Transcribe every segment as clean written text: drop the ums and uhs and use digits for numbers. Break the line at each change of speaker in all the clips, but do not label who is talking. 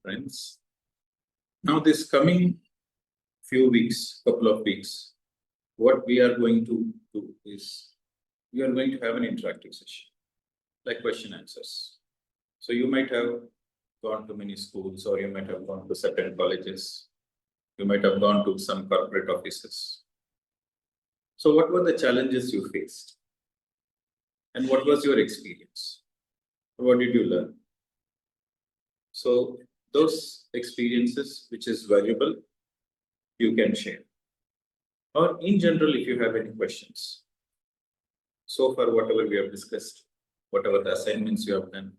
friends. Now this coming couple of weeks, what we are going to do is we are going to have an interactive session, like question answers. So you might have gone to many schools, or you might have gone to certain colleges. You might have gone to some corporate offices. So what were the challenges you faced? And what was your experience? What did you learn? So those experiences, which is valuable, you can share. Or in general, if you have any questions. So far, whatever we have discussed, whatever the assignments you have done,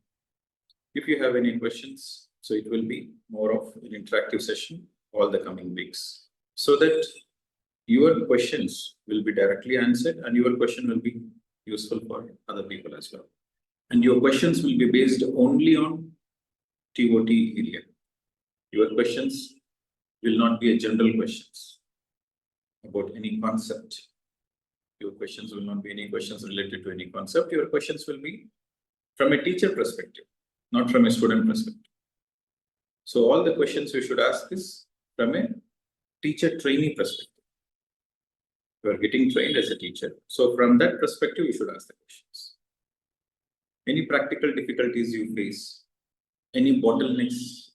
if you have any questions, so it will be more of an interactive session all the coming weeks, so that your questions will be directly answered and your question will be useful for other people as well. And your questions will be based only on TOT area. Your questions will not be a general questions about any concept. Your questions will not be any questions related to any concept. Your questions will be from a teacher perspective, not from a student perspective. So all the questions you should ask is from a teacher trainee perspective. You are getting trained as a teacher. So from that perspective, you should ask the questions. Any practical difficulties you face, any bottlenecks,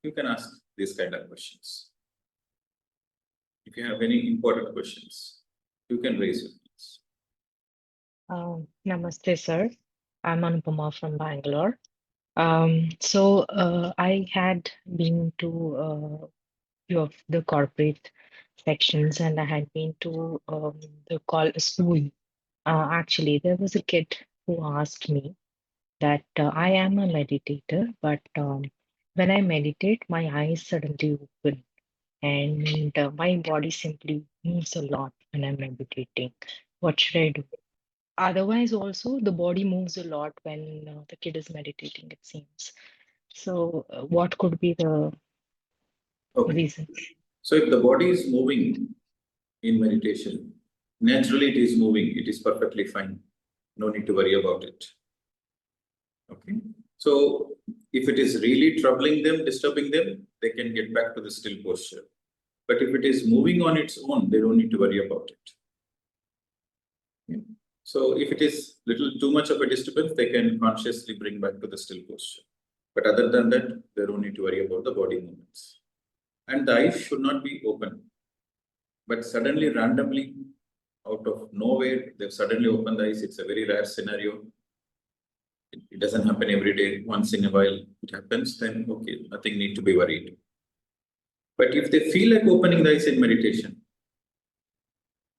you can ask these kind of questions. If you have any important questions, you can raise your hands.
Namaste, sir. I'm Anupama from Bangalore. I had been to few of the corporate sections, and I had been to the school. Actually, there was a kid who asked me that I am a meditator, but when I meditate, my eyes suddenly open and my body simply moves a lot when I'm meditating. What should I do? Otherwise, also, the body moves a lot when the kid is meditating, it seems. So, what could be the reason?
So if the body is moving in meditation, naturally it is moving, it is perfectly fine. No need to worry about it. Okay. So if it is really troubling them, disturbing them, they can get back to the still posture. But if it is moving on its own, they don't need to worry about it. Yeah. So if it is little too much of a disturbance, they can consciously bring back to the still posture. But other than that, they don't need to worry about the body movements. And the eyes should not be open. But suddenly, randomly, out of nowhere, they've suddenly opened the eyes. It's a very rare scenario. It doesn't happen every day. Once in a while it happens, then okay, nothing need to be worried. But if they feel like opening the eyes in meditation,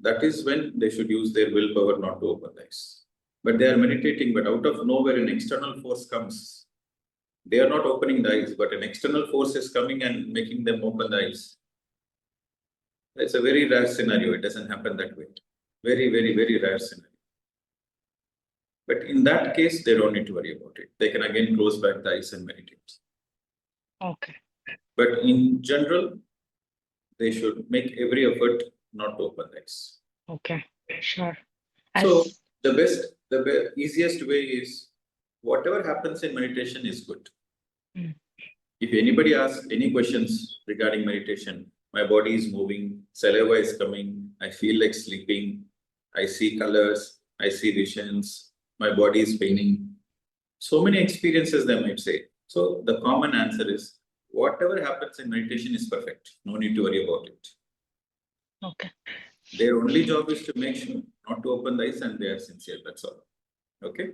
that is when they should use their willpower not to open the eyes. But they are meditating, but out of nowhere an external force comes. They are not opening the eyes, but an external force is coming and making them open the eyes. It's a very rare scenario. It doesn't happen that way. Very, very, very rare scenario. But in that case, they don't need to worry about it. They can again close back the eyes and meditate.
Okay.
But in general, they should make every effort not to open the eyes.
Okay, sure.
So the easiest way is whatever happens in meditation is good. If anybody asks any questions regarding meditation, my body is moving, saliva is coming, I feel like sleeping, I see colors, I see visions, my body is paining. So many experiences they might say. So the common answer is whatever happens in meditation is perfect. No need to worry about it.
Okay.
Their only job is to make sure not to open the eyes and they are sincere. That's all. Okay.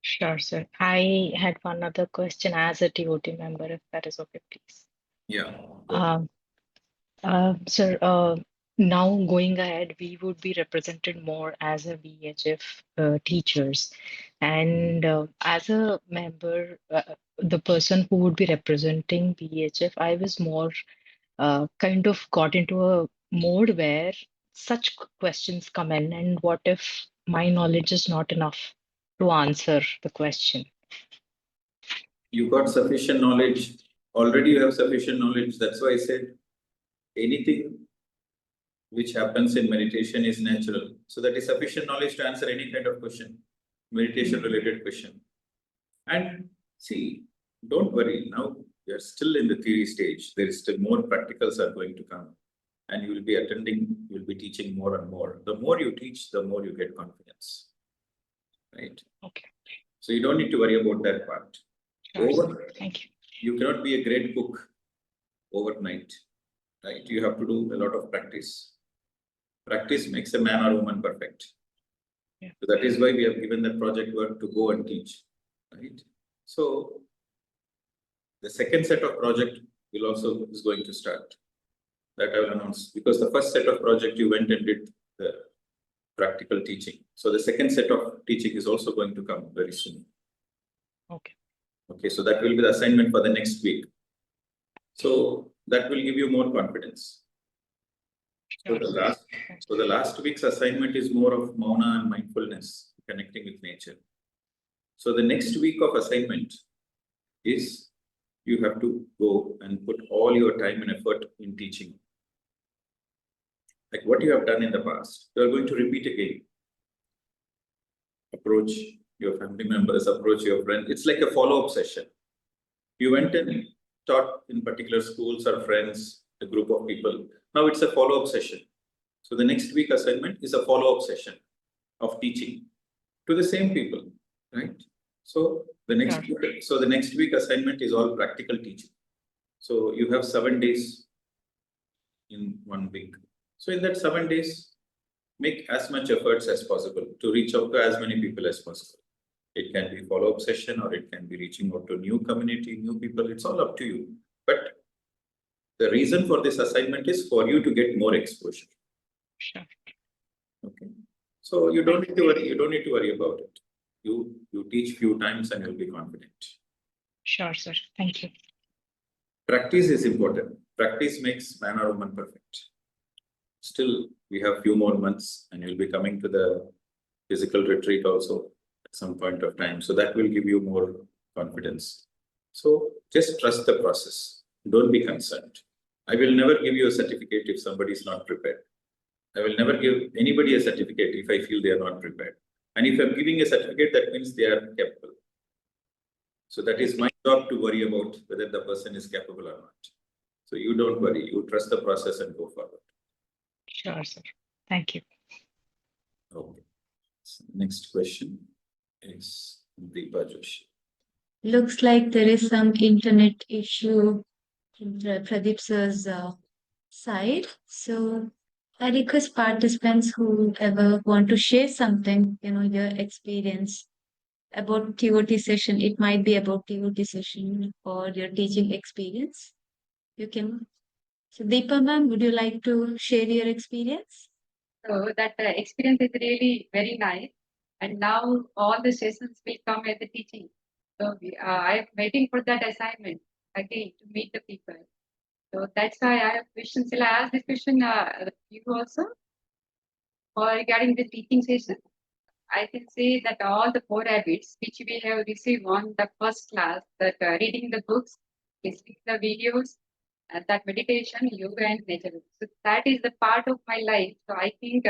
Sure, sir. I had one other question as a TOT member, if that is okay, please.
Yeah.
Sir, now going ahead, we would be represented more as a BEHF teachers, and as a member, the person who would be representing BEHF, I was more kind of got into a mode where such questions come in, and what if my knowledge is not enough to answer the question?
You got sufficient knowledge. Already you have sufficient knowledge. That's why I said anything which happens in meditation is natural. So that is sufficient knowledge to answer any kind of question, meditation related question. And see, don't worry now. You are still in the theory stage. There is still more practicals are going to come, and you will be attending, you will be teaching more and more. The more you teach, the more you get confidence, right?
Okay.
So you don't need to worry about that part.
Sure, sir. Thank you.
You cannot be a great cook overnight, right? You have to do a lot of practice. Practice makes a man or woman perfect.
Yeah.
So that is why we have given that project work to go and teach, right? So the second set of project will also is going to start. That I will announce, because the first set of project you went and did the practical teaching. So the second set of teaching is also going to come very soon.
Okay.
Okay, so that will be the assignment for the next week. So that will give you more confidence.
Sure.
So the last week's assignment is more of mauna and mindfulness, connecting with nature. So the next week of assignment is you have to go and put all your time and effort in teaching. Like what you have done in the past, you are going to repeat again. Approach your family members, approach your friends. It's like a follow-up session. You went and taught in particular schools or friends, a group of people. Now it's a follow-up session. So the next week assignment is a follow-up session of teaching to the same people, right? So the next week assignment is all practical teaching. So you have 7 days in 1 week. So in that 7 days, make as much efforts as possible to reach out to as many people as possible. It can be follow-up session, or it can be reaching out to new community, new people. It's all up to you. But the reason for this assignment is for you to get more exposure.
Sure.
Okay. So you don't need to worry. You don't need to worry about it. You teach few times and you'll be confident.
Sure, sir. Thank you.
Practice is important. Practice makes man or woman perfect. Still, we have few more months, and you'll be coming to the physical retreat also at some point of time. So that will give you more confidence. So just trust the process. Don't be concerned. I will never give you a certificate if somebody is not prepared. I will never give anybody a certificate if I feel they are not prepared. And if I'm giving a certificate, that means they are capable. So that is my job to worry about whether the person is capable or not. So you don't worry. You trust the process and go forward.
Sure, sir. Thank you.
Okay. So next question is Deepa Joshi.
Looks like there is some internet issue in Pradeep sir's side. So I request participants who ever want to share something, your experience about TOT session. It might be about TOT session or your teaching experience. You can. So Deepa ma'am, would you like to share your experience?
So that experience is really very nice. And now all the sessions will come as a teaching. So I'm waiting for that assignment again to meet the people. So that's why I have questions. Shall I ask this question you also? Or regarding the teaching session? I can say that all the 4 habits which we have received on the first class, that reading the books, listening to the videos, that meditation, yoga, and nature. So that is the part of my life. So I think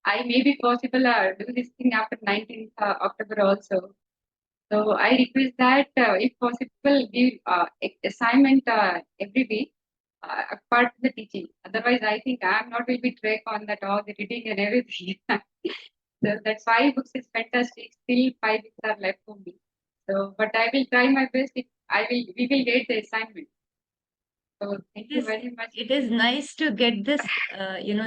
I may be possible do this thing after 19th October also. So I request that if possible, give assignment every week apart from the teaching. Otherwise, I think I'm not will be track on that all the reading and everything. So that 5 books is fantastic. Still 5 books are left for me. So, but I will try my best. If we will get the assignment. So thank you very much.
It is nice to get this,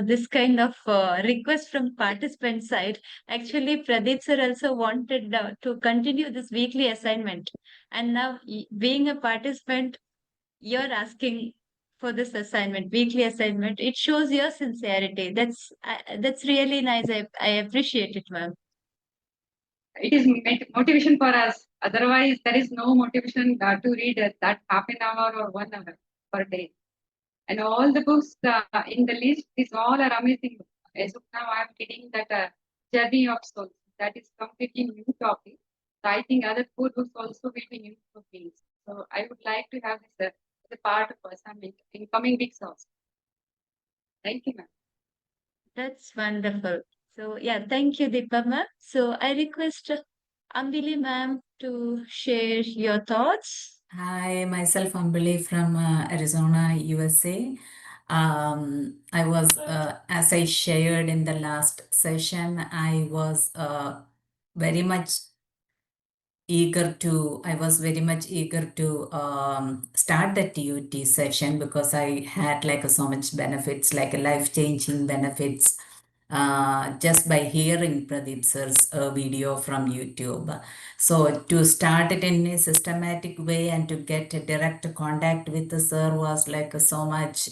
this kind of request from participant side. Actually, Pradeep sir also wanted to continue this weekly assignment. And now being a participant, you're asking for this assignment, weekly assignment. It shows your sincerity. That's really nice. I appreciate it, ma'am.
It is motivation for us. Otherwise, there is no motivation to read that half an hour or 1 hour per day. And all the books in the list, these all are amazing. As of now, I'm reading that Journey of Souls. That is completely new topic. So I think other 4 books also will be new for me. So I would like to have this as a part of assignment in coming weeks also. Thank you, ma'am.
That's wonderful. So yeah, thank you, Deepa ma'am. So I request Ambili ma'am to share your thoughts.
Hi, myself Ambali from Arizona, USA. I was, as I shared in the last session, I was very much I was very much eager to start the TOT session because I had like so much benefits, like life-changing benefits, just by hearing Pradeep sir's video from YouTube. So to start it in a systematic way and to get a direct contact with the sir was like so much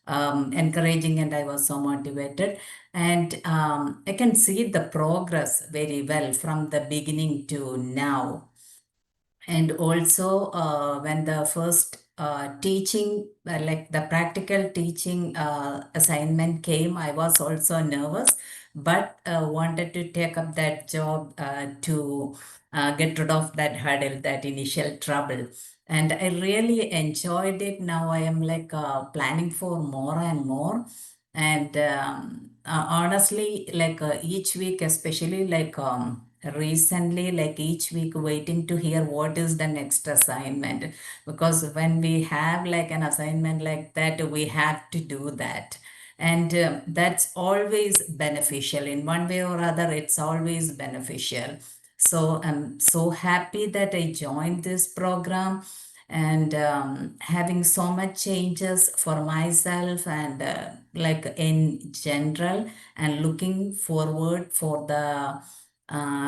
encouraging, and I was so motivated. And I can see the progress very well from the beginning to now. And also, when the first teaching, like the practical teaching assignment came, I was also nervous, but wanted to take up that job to get rid of that hurdle, that initial trouble. And I really enjoyed it. Now I am like planning for more and more. And honestly, like each week, especially like recently, like each week, waiting to hear what is the next assignment. Because when we have like an assignment like that, we have to do that. And that's always beneficial in one way or other, it's always beneficial. So I'm so happy that I joined this program, and having so much changes for myself and like in general, and looking forward for the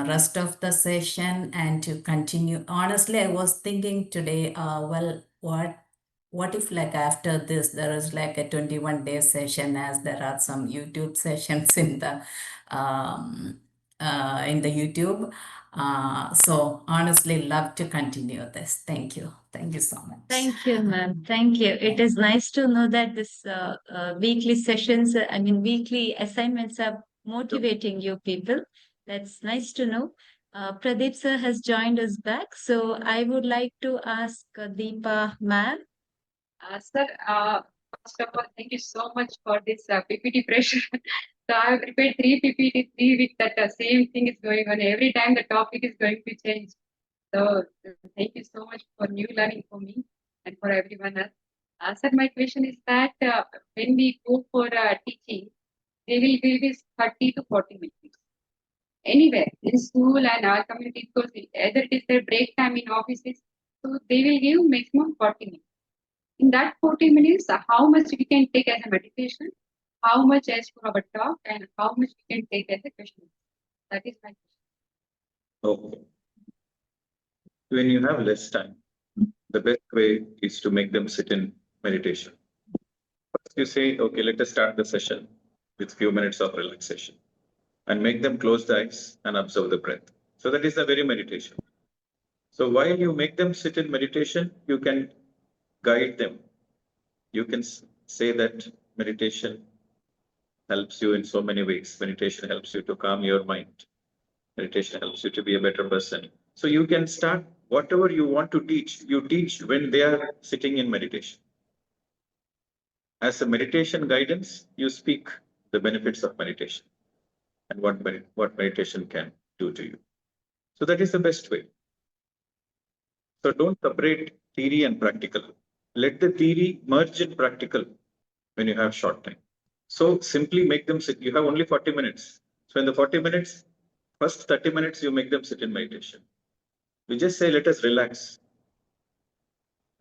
rest of the session and to continue. Honestly, I was thinking today, well, what if like after this there is like a 21-day session, as there are some YouTube sessions in the YouTube. So honestly, love to continue this. Thank you. Thank you so much.
Thank you, ma'am. Thank you. It is nice to know that this weekly sessions, weekly assignments are motivating you people. That's nice to know. Pradeep sir has joined us back. So I would like to ask Deepa ma'am.
Sir, first of all, thank you so much for this PPT pressure. So I have prepared three PPT, three with that same thing is going on. Every time the topic is going to change. So thank you so much for new learning for me and for everyone else. Sir, my question is that when we go for teaching, they will give us 30 to 40 minutes. Anywhere in school and our community schools, either it is their break time in offices, so they will give maximum 40 minutes. In that 40 minutes, how much we can take as a meditation, how much as for our talk, and how much we can take as a question. That is my question.
Okay. When you have less time, the best way is to make them sit in meditation. First you say, okay, let us start the session with few minutes of relaxation, and make them close the eyes and observe the breath. So that is the very meditation. So while you make them sit in meditation, you can guide them. You can say that meditation helps you in so many ways. Meditation helps you to calm your mind. Meditation helps you to be a better person. So you can start whatever you want to teach, you teach when they are sitting in meditation. As a meditation guidance, you speak the benefits of meditation and what meditation can do to you. So that is the best way. So don't separate theory and practical. Let the theory merge in practical when you have short time. So simply make them sit. You have only 40 minutes. So in the 40 minutes, first 30 minutes, you make them sit in meditation. You just say, let us relax.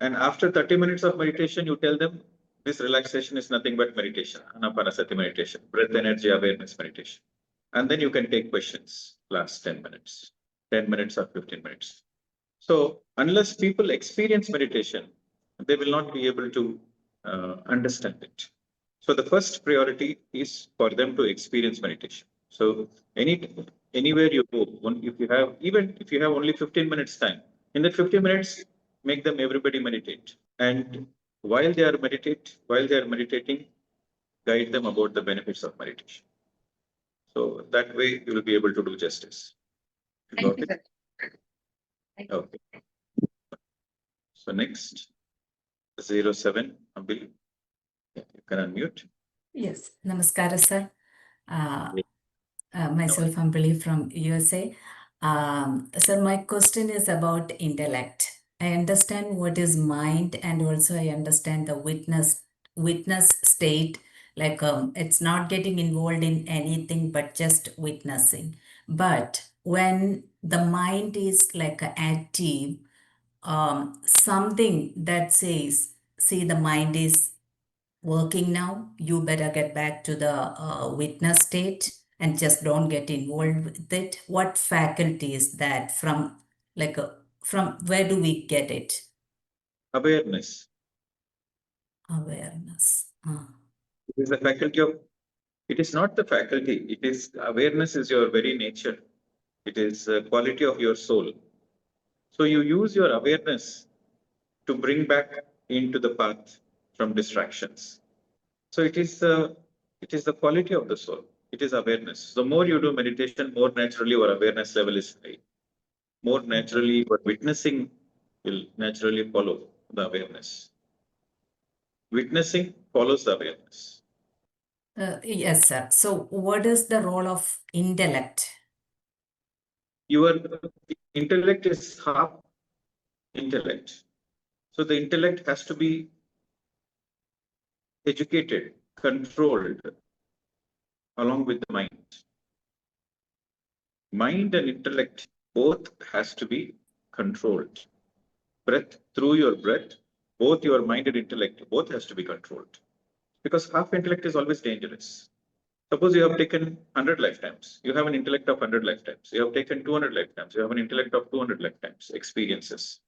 And after 30 minutes of meditation, you tell them this relaxation is nothing but meditation, Anapanasati meditation, breath energy awareness meditation. And then you can take questions, last 10 minutes, 10 minutes or 15 minutes. So unless people experience meditation, they will not be able to understand it. So the first priority is for them to experience meditation. So anywhere you go, if you have only 15 minutes time, in that 15 minutes, make them everybody meditate. And while they are meditating, guide them about the benefits of meditation. So that way you will be able to do justice.
Thank you, sir. Thank you.
Okay. So next, 07, Abil. You can unmute.
Yes, namaskara, sir. Myself, Ambali from USA. Sir, my question is about intellect. I understand what is mind, and also I understand the witness state. Like it's not getting involved in anything but just witnessing. But when the mind is like active, something that says, see, the mind is working now, you better get back to the witness state and just don't get involved with it. What faculty is that from? Like from where do we get it?
Awareness.
Awareness.
It is the faculty of, it is not the faculty, it is awareness is your very nature. It is a quality of your soul. So you use your awareness to bring back into the path from distractions. So it is the quality of the soul. It is awareness. The more you do meditation, more naturally your awareness level is high. More naturally, your witnessing will naturally follow the awareness. Witnessing follows the awareness.
Yes, sir. So what is the role of intellect?
Your intellect is half intellect. So the intellect has to be educated, controlled along with the mind. Mind and intellect both has to be controlled. Breath, through your breath, both your mind and intellect, both has to be controlled. Because half intellect is always dangerous. Suppose you have taken 100 lifetimes, you have an intellect of 100 lifetimes. You have taken 200 lifetimes, you have an intellect of 200 lifetimes, experiences.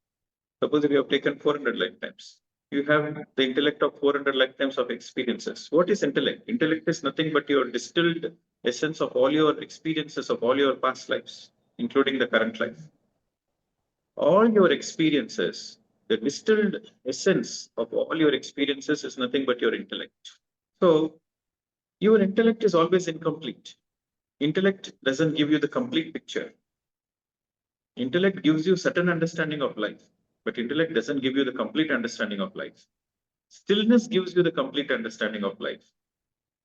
Suppose if you have taken 400 lifetimes, you have the intellect of 400 lifetimes of experiences. What is intellect? Intellect is nothing but your distilled essence of all your experiences of all your past lives, including the current life. All your experiences, the distilled essence of all your experiences is nothing but your intellect. So your intellect is always incomplete. Intellect doesn't give you the complete picture. Intellect gives you certain understanding of life, but intellect doesn't give you the complete understanding of life. Stillness gives you the complete understanding of life.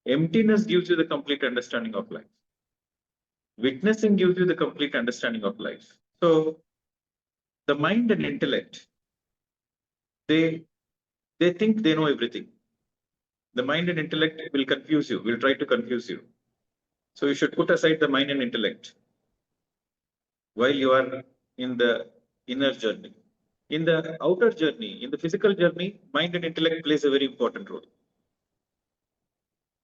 Emptiness gives you the complete understanding of life. Witnessing gives you the complete understanding of life. So the mind and intellect, they think they know everything. The mind and intellect will confuse you, will try to confuse you. So you should put aside the mind and intellect while you are in the inner journey. In the outer journey, in the physical journey, mind and intellect plays a very important role.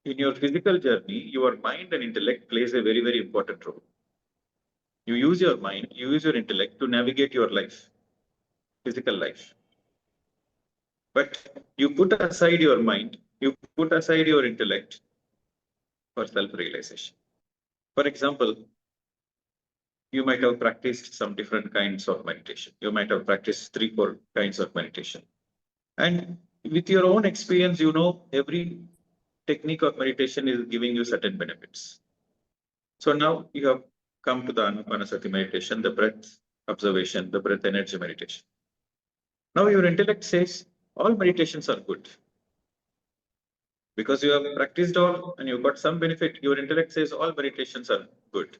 In your physical journey, your mind and intellect plays a very, very important role. You use your mind, you use your intellect to navigate your life, physical life. But you put aside your mind, you put aside your intellect for self-realization. For example, you might have practiced some different kinds of meditation. You might have practiced 3-4 kinds of meditation. And with your own experience, you know every technique of meditation is giving you certain benefits. So now you have come to the Anapanasati meditation, the breath observation, the breath energy meditation. Now your intellect says all meditations are good. Because you have practiced all and you've got some benefit, your intellect says all meditations are good.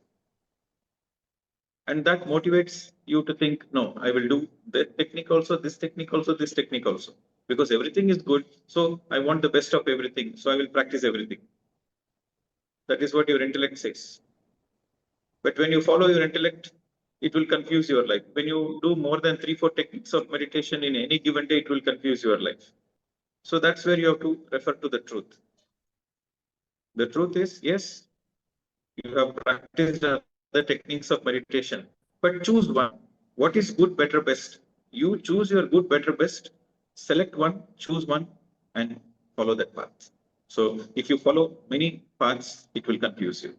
And that motivates you to think, no, I will do that technique also, this technique also, this technique also. Because everything is good, so I want the best of everything, so I will practice everything. That is what your intellect says. But when you follow your intellect, it will confuse your life. When you do more than 3-4 techniques of meditation in any given day, it will confuse your life. So that's where you have to refer to the truth. The truth is, yes, you have practiced other techniques of meditation, but choose one. What is good, better, best? You choose your good, better, best, select one, choose one, and follow that path. So if you follow many paths, it will confuse you.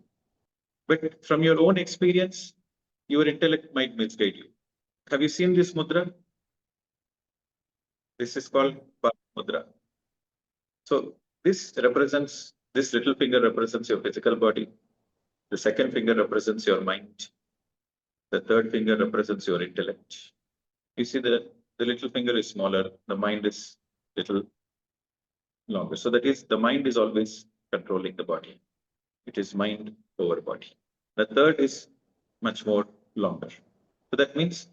But from your own experience, your intellect might misguide you. Have you seen this mudra? This is called Bal mudra. So this little finger represents your physical body. The second finger represents your mind. The third finger represents your intellect. You see the little finger is smaller, the mind is little longer. So that is the mind is always controlling the body. It is mind over body. The third is much more longer. So that means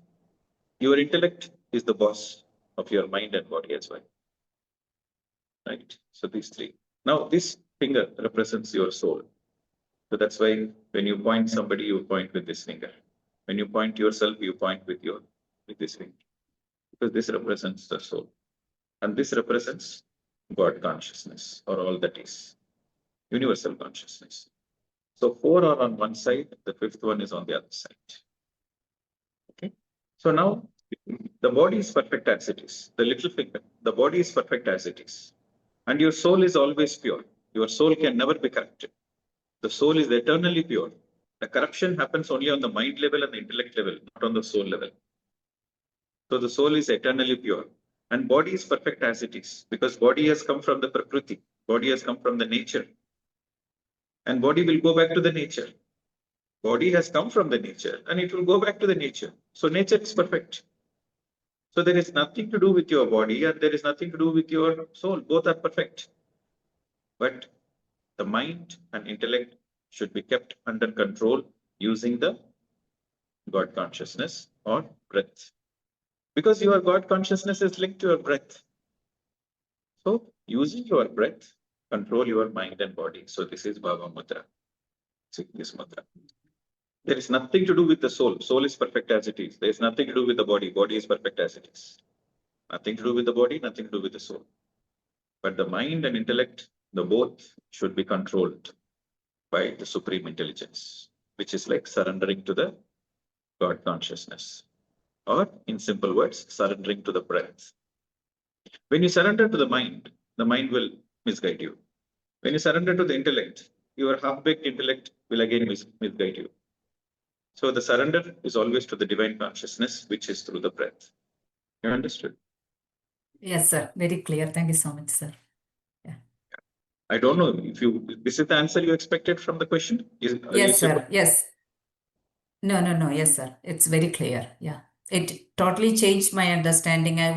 your intellect is the boss of your mind and body as well. Right? So these three. Now this finger represents your soul. So that's why when you point somebody, you point with this finger. When you point yourself, you point with this finger. Because this represents the soul. And this represents God consciousness, or all that is universal consciousness. So four are on one side, the fifth one is on the other side. Okay. So now the body is perfect as it is. The little finger, the body is perfect as it is. And your soul is always pure. Your soul can never be corrupted. The soul is eternally pure. The corruption happens only on the mind level and the intellect level, not on the soul level. So the soul is eternally pure. And body is perfect as it is, because body has come from the Prakriti. Body has come from the nature. And body will go back to the nature. Body has come from the nature and it will go back to the nature. So nature is perfect. So there is nothing to do with your body and there is nothing to do with your soul. Both are perfect. But the mind and intellect should be kept under control using the God consciousness or breath. Because your God consciousness is linked to your breath. So using your breath, control your mind and body. So this is Bhava Mudra. This mudra. There is nothing to do with the soul. Soul is perfect as it is. There is nothing to do with the body. Body is perfect as it is. Nothing to do with the body, nothing to do with the soul. But the mind and intellect, the both should be controlled by the supreme intelligence, which is like surrendering to the God consciousness. Or in simple words, surrendering to the breath. When you surrender to the mind will misguide you. When you surrender to the intellect, your half-baked intellect will again misguide you. So the surrender is always to the divine consciousness, which is through the breath. You understood?
Yes, sir. Very clear. Thank you so much, sir.
I don't know if this is the answer you expected from the question?
Yes, sir. Yes. No. Yes, sir. It's very clear. Yeah. It totally changed my understanding. My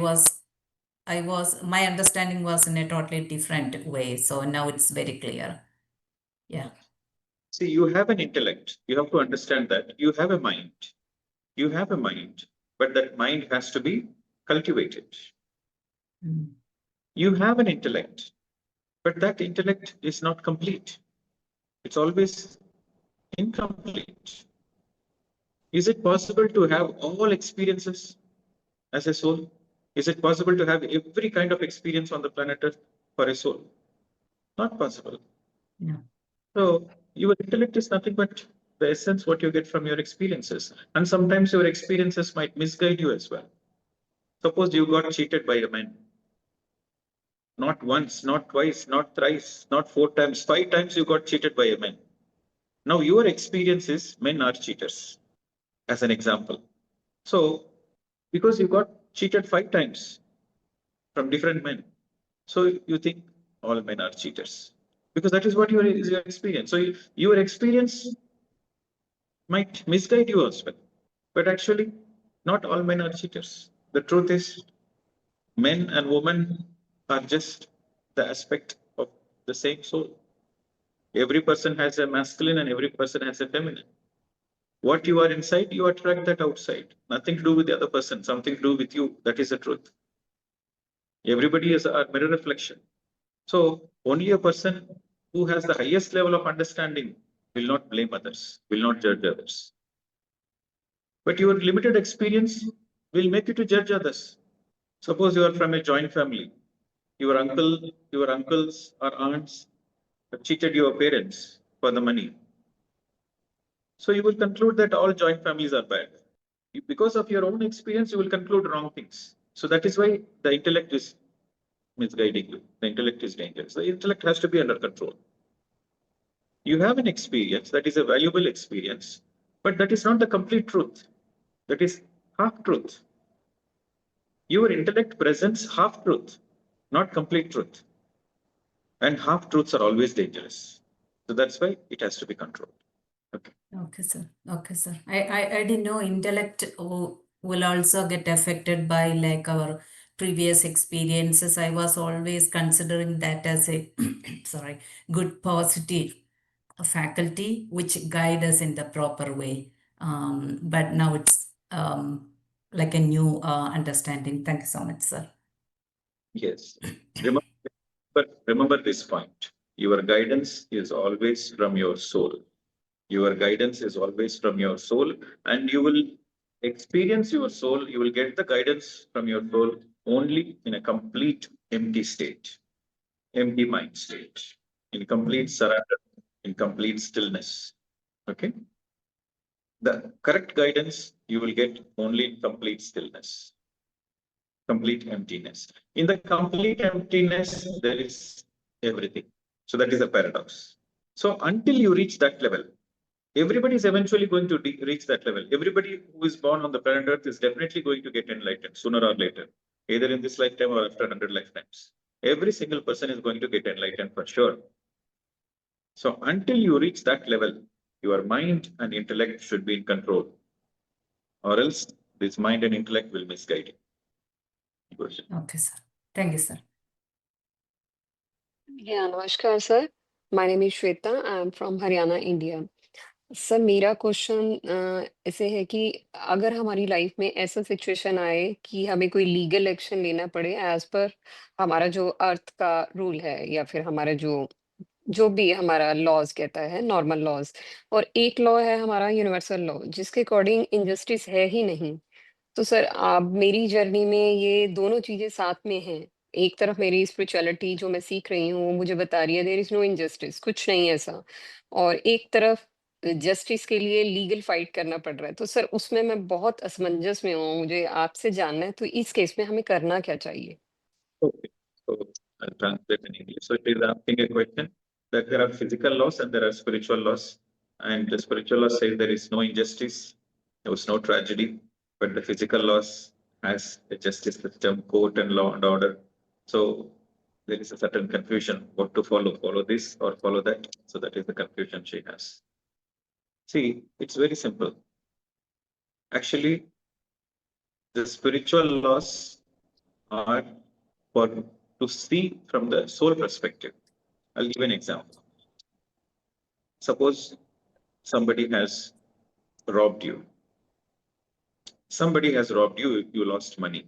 understanding was in a totally different way. So now it's very clear. Yeah.
See, you have an intellect. You have to understand that you have a mind. You have a mind, but that mind has to be cultivated.
Mm.
You have an intellect, but that intellect is not complete. It's always incomplete. Is it possible to have all experiences as a soul? Is it possible to have every kind of experience on the planet Earth for a soul? Not possible.
No.
So your intellect is nothing but the essence what you get from your experiences. And sometimes your experiences might misguide you as well. Suppose you got cheated by a man. Not once, not twice, not thrice, not 4 times, 5 times you got cheated by a man. Now your experience is men are cheaters, as an example. So because you got cheated 5 times from different men, so you think all men are cheaters. Because that is what is your experience. So your experience might misguide you as well. But actually, not all men are cheaters. The truth is, men and women are just the aspect of the same soul. Every person has a masculine and every person has a feminine. What you are inside, you attract that outside. Nothing to do with the other person, something to do with you. That is the truth. Everybody is a mirror reflection. So only a person who has the highest level of understanding will not blame others, will not judge others. But your limited experience will make you to judge others. Suppose you are from a joint family. Your uncles or aunts have cheated your parents for the money. So you will conclude that all joint families are bad. Because of your own experience, you will conclude wrong things. So that is why the intellect is misguiding you. The intellect is dangerous. The intellect has to be under control. You have an experience that is a valuable experience, but that is not the complete truth. That is half truth. Your intellect presents half truth, not complete truth. And half truths are always dangerous. So that's why it has to be controlled. Okay.
Okay, sir. Okay, sir. I didn't know intellect will also get affected by like our previous experiences. I was always considering that as a sorry, good positive faculty which guide us in the proper way. But now it's like a new understanding. Thank you so much, sir.
Yes. Remember this point. Your guidance is always from your soul. Your guidance is always from your soul, and you will experience your soul. You will get the guidance from your soul only in a complete empty state, empty mind state, in complete surrender, in complete stillness. Okay. The correct guidance you will get only in complete stillness, complete emptiness. In the complete emptiness, there is everything. So that is a paradox. So until you reach that level, everybody is eventually going to reach that level. Everybody who is born on the planet Earth is definitely going to get enlightened sooner or later, either in this lifetime or after 100 lifetimes. Every single person is going to get enlightened for sure. So until you reach that level, your mind and intellect should be in control, or else this mind and intellect will misguide you.
Okay, sir. Thank you, sir.
Yeah, Namaskar, sir. My name is Shweta. I'm from Haryana, India. Sir मेरा question ऐसे है कि अगर हमारी life में ऐसा situation आए कि हमें कोई लीगल एक्शन लेना पड़े एज पर हमारा जो अर्थ का रूल है या फिर हमारा जो जो भी हमारा लॉज कहता है नॉर्मल लॉज और एक लॉ है हमारा यूनिवर्सल लॉ जिसके अकॉर्डिंग इनजस्टिस है ही नहीं तो सर आप मेरी जर्नी में ये दोनों चीजें साथ में हैं एक तरफ मेरी स्पिरिचुअलिटी जो मैं सीख रही हूँ वो मुझे बता रही है देयर इज नो इनजस्टिस कुछ नहीं है ऐसा और एक तरफ जस्टिस के लिए लीगल फाइट करना पड़ रहा है तो सर उसमें मैं बहुत असमंजस में हूँ मुझे आपसे जानना है तो इस केस में हमें करना क्या चाहिए
Okay. So I'll translate in English. So it is asking a question that there are physical laws and there are spiritual laws. And the spiritual law says there is no injustice, there was no tragedy, but the physical laws has a justice system, court and law and order. So there is a certain confusion what to follow this or follow that. So that is the confusion she has. See, it's very simple. Actually, the spiritual laws are for to see from the soul perspective. I'll give an example. Suppose somebody has robbed you. Somebody has robbed you, you lost money.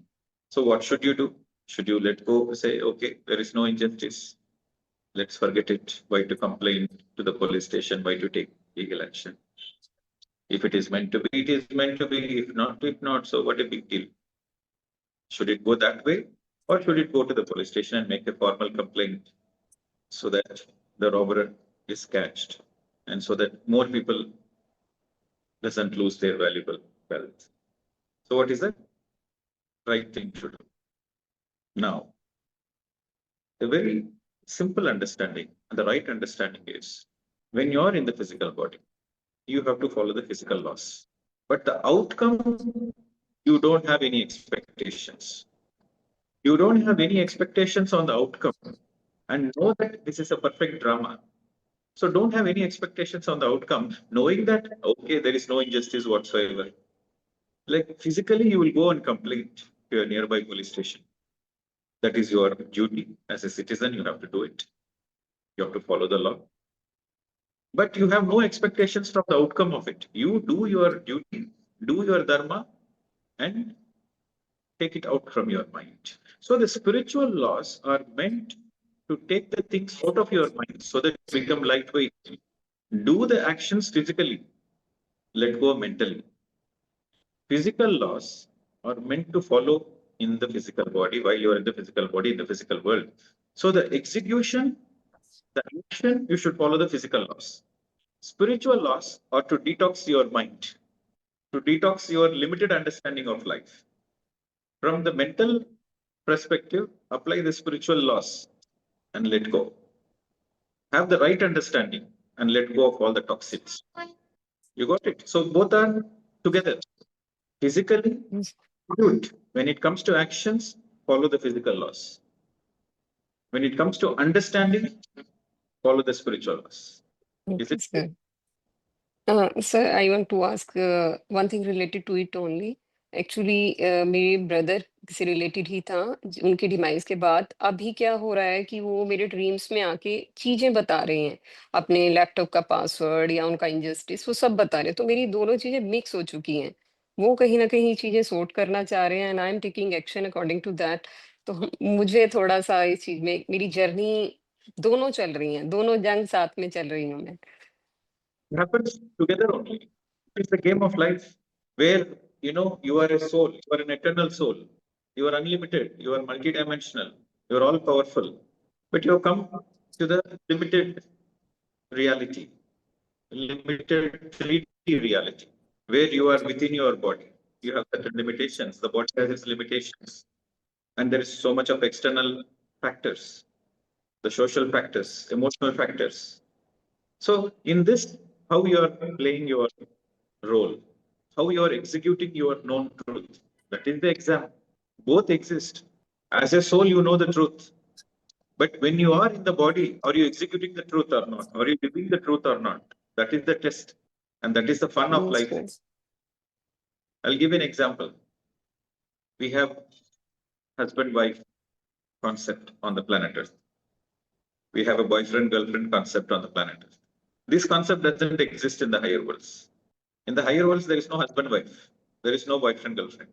So what should you do? Should you let go, say, okay, there is no injustice. Let's forget it. Why to complain to the police station? Why to take legal action? If it is meant to be, it is meant to be. If not, so what a big deal. Should it go that way? Or should it go to the police station and make a formal complaint so that the robber is catched and so that more people doesn't lose their valuable wealth? So what is the right thing to do? Now, the very simple understanding and the right understanding is when you're in the physical body, you have to follow the physical laws. But the outcome, you don't have any expectations. You don't have any expectations on the outcome and know that this is a perfect drama. So don't have any expectations on the outcome, knowing that, okay, there is no injustice whatsoever. Like physically, you will go and complain to a nearby police station. That is your duty as a citizen. You have to do it. You have to follow the law. But you have no expectations from the outcome of it. You do your duty, do your dharma, and take it out from your mind. So the spiritual laws are meant to take the things out of your mind so that you become lightweight. Do the actions physically, let go mentally. Physical laws are meant to follow in the physical body while you are in the physical body, in the physical world. So the execution, the action, you should follow the physical laws. Spiritual laws are to detox your mind, to detox your limited understanding of life. From the mental perspective, apply the spiritual laws and let go. Have the right understanding and let go of all the toxins. You got it? So both are together. Physically, good. When it comes to actions, follow the physical laws. When it comes to understanding, follow the spiritual laws. Is
Okay,
it?
sir. Sir, I want to ask one thing related to it only. Actually मेरे brother से related ही था उनके demise के बाद अभी क्या हो रहा है कि वो मेरे ड्रीम्स में आके चीजें बता रहे हैं अपने लैपटॉप का पासवर्ड या उनका इंजस्टिस वो सब बता रहे हैं तो मेरी दोनों चीजें मिक्स हो चुकी हैं वो कहीं ना कहीं चीजें सॉर्ट करना चाह रहे हैं and I am taking action according to that. तो मुझे थोड़ा सा इस चीज में मेरी जर्नी दोनों चल रही हैं, दोनों जंग साथ में चल रही हूँ मैं।
It happens together only. It's the game of life where you are a soul, you are an eternal soul, you are unlimited, you are multidimensional, you are all powerful, but you have come to the limited reality, limited 3D reality, where you are within your body. You have certain limitations. The body has its limitations, and there is so much of external factors, the social factors, emotional factors. So, in this, how you are playing your role, how you are executing your known truth, that is the exam. Both exist. As a soul, you know the truth. But when you are in the body, are you executing the truth or not? Are you living the truth or not? That is the test. And that is the fun of
Yes,
life.
sir.
I'll give you an example. We have husband-wife concept on the planet Earth. We have a boyfriend-girlfriend concept on the planet Earth. This concept doesn't exist in the higher worlds. In the higher worlds, there is no husband-wife. There is no boyfriend-girlfriend.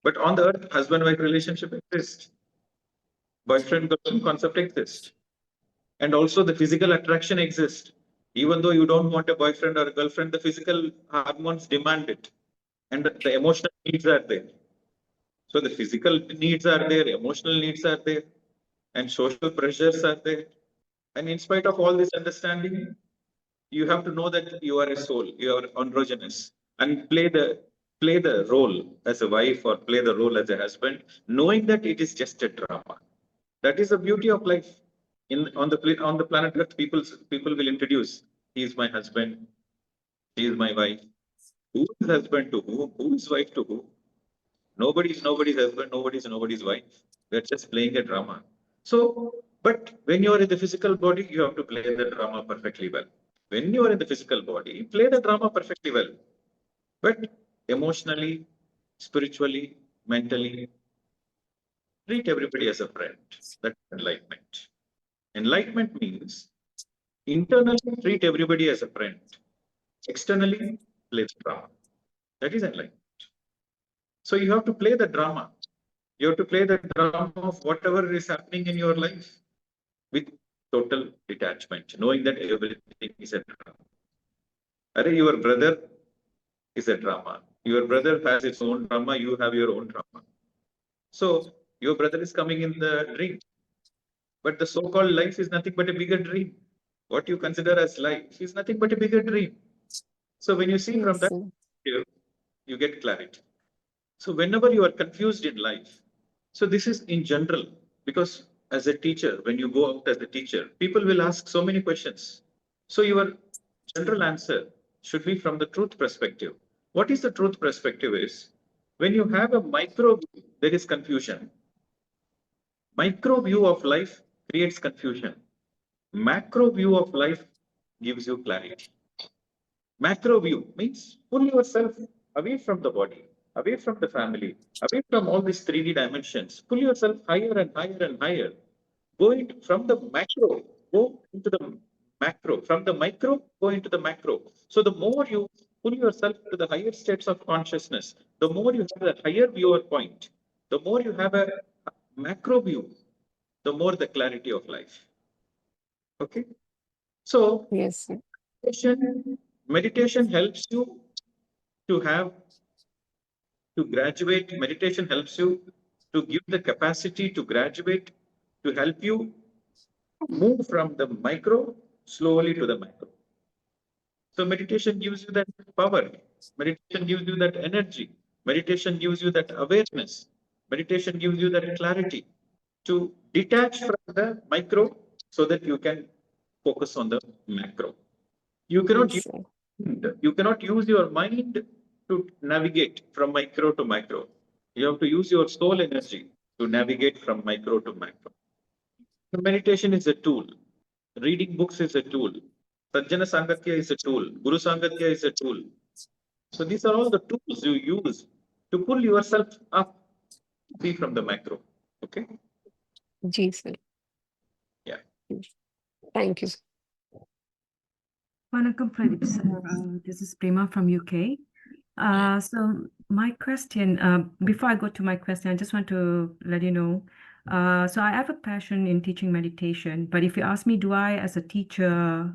But on the earth, husband-wife relationship exists. Boyfriend-girlfriend concept exists. And also the physical attraction exists. Even though you don't want a boyfriend or a girlfriend, the physical hormones demand it. And the emotional needs are there. So the physical needs are there, emotional needs are there, and social pressures are there. And in spite of all this understanding, you have to know that you are a soul, you are androgynous, and play the role as a wife or play the role as a husband, knowing that it is just a drama. That is the beauty of life. On the planet Earth, people will introduce, he is my husband, she is my wife. Who is husband to who? Who is wife to who? Nobody is nobody's husband, nobody is nobody's wife. They're just playing a drama. So, but when you are in the physical body, you have to play the drama perfectly well. When you are in the physical body, play the drama perfectly well. But emotionally, spiritually, mentally, treat everybody as a friend. That's enlightenment. Enlightenment means internally treat everybody as a friend. Externally, play the drama. That is enlightenment. So you have to play the drama. You have to play the drama of whatever is happening in your life with total detachment, knowing that everything is a drama. Your brother is a drama. Your brother has its own drama, you have your own drama. So your brother is coming in the dream, but the so-called life is nothing but a bigger dream. What you consider as life is nothing but a bigger dream. So when you see from
Yes,
that,
sir.
you get clarity. So whenever you are confused in life, so this is in general, because as a teacher, when you go out as a teacher, people will ask so many questions. So your general answer should be from the truth perspective. What is the truth perspective is, when you have a micro view, there is confusion. Micro view of life creates confusion. Macro view of life gives you clarity. Macro view means pull yourself away from the body, away from the family, away from all these 3D dimensions. Pull yourself higher and higher and higher. From the macro, go into the macro. From the micro, go into the macro. So the more you pull yourself to the higher states of consciousness, the more you have a higher viewer point, the more you have a macro view, the more the clarity of life. Okay. So
Yes, sir.
meditation helps you to have to graduate. Meditation helps you to give the capacity to graduate, to help you move from the micro slowly to the macro. So meditation gives you that power. Meditation gives you that energy. Meditation gives you that awareness. Meditation gives you that clarity to detach from the micro so that you can focus on the macro. You cannot
Yes, sir.
you cannot use your mind to navigate from micro to macro. You have to use your soul energy to navigate from micro to macro. Meditation is a tool. Reading books is a tool. Sajjana Sangatya is a tool. Guru Sangatya is a tool. So these are all the tools you use to pull yourself up, see from the macro. Okay?
Ji, sir.
Yeah.
Thank you, sir.
Vanakkam Pradeep sir. This is Prema from UK. So my question, before I go to my question, I just want to let you know. So I have a passion in teaching meditation, but if you ask me, do I, as a teacher,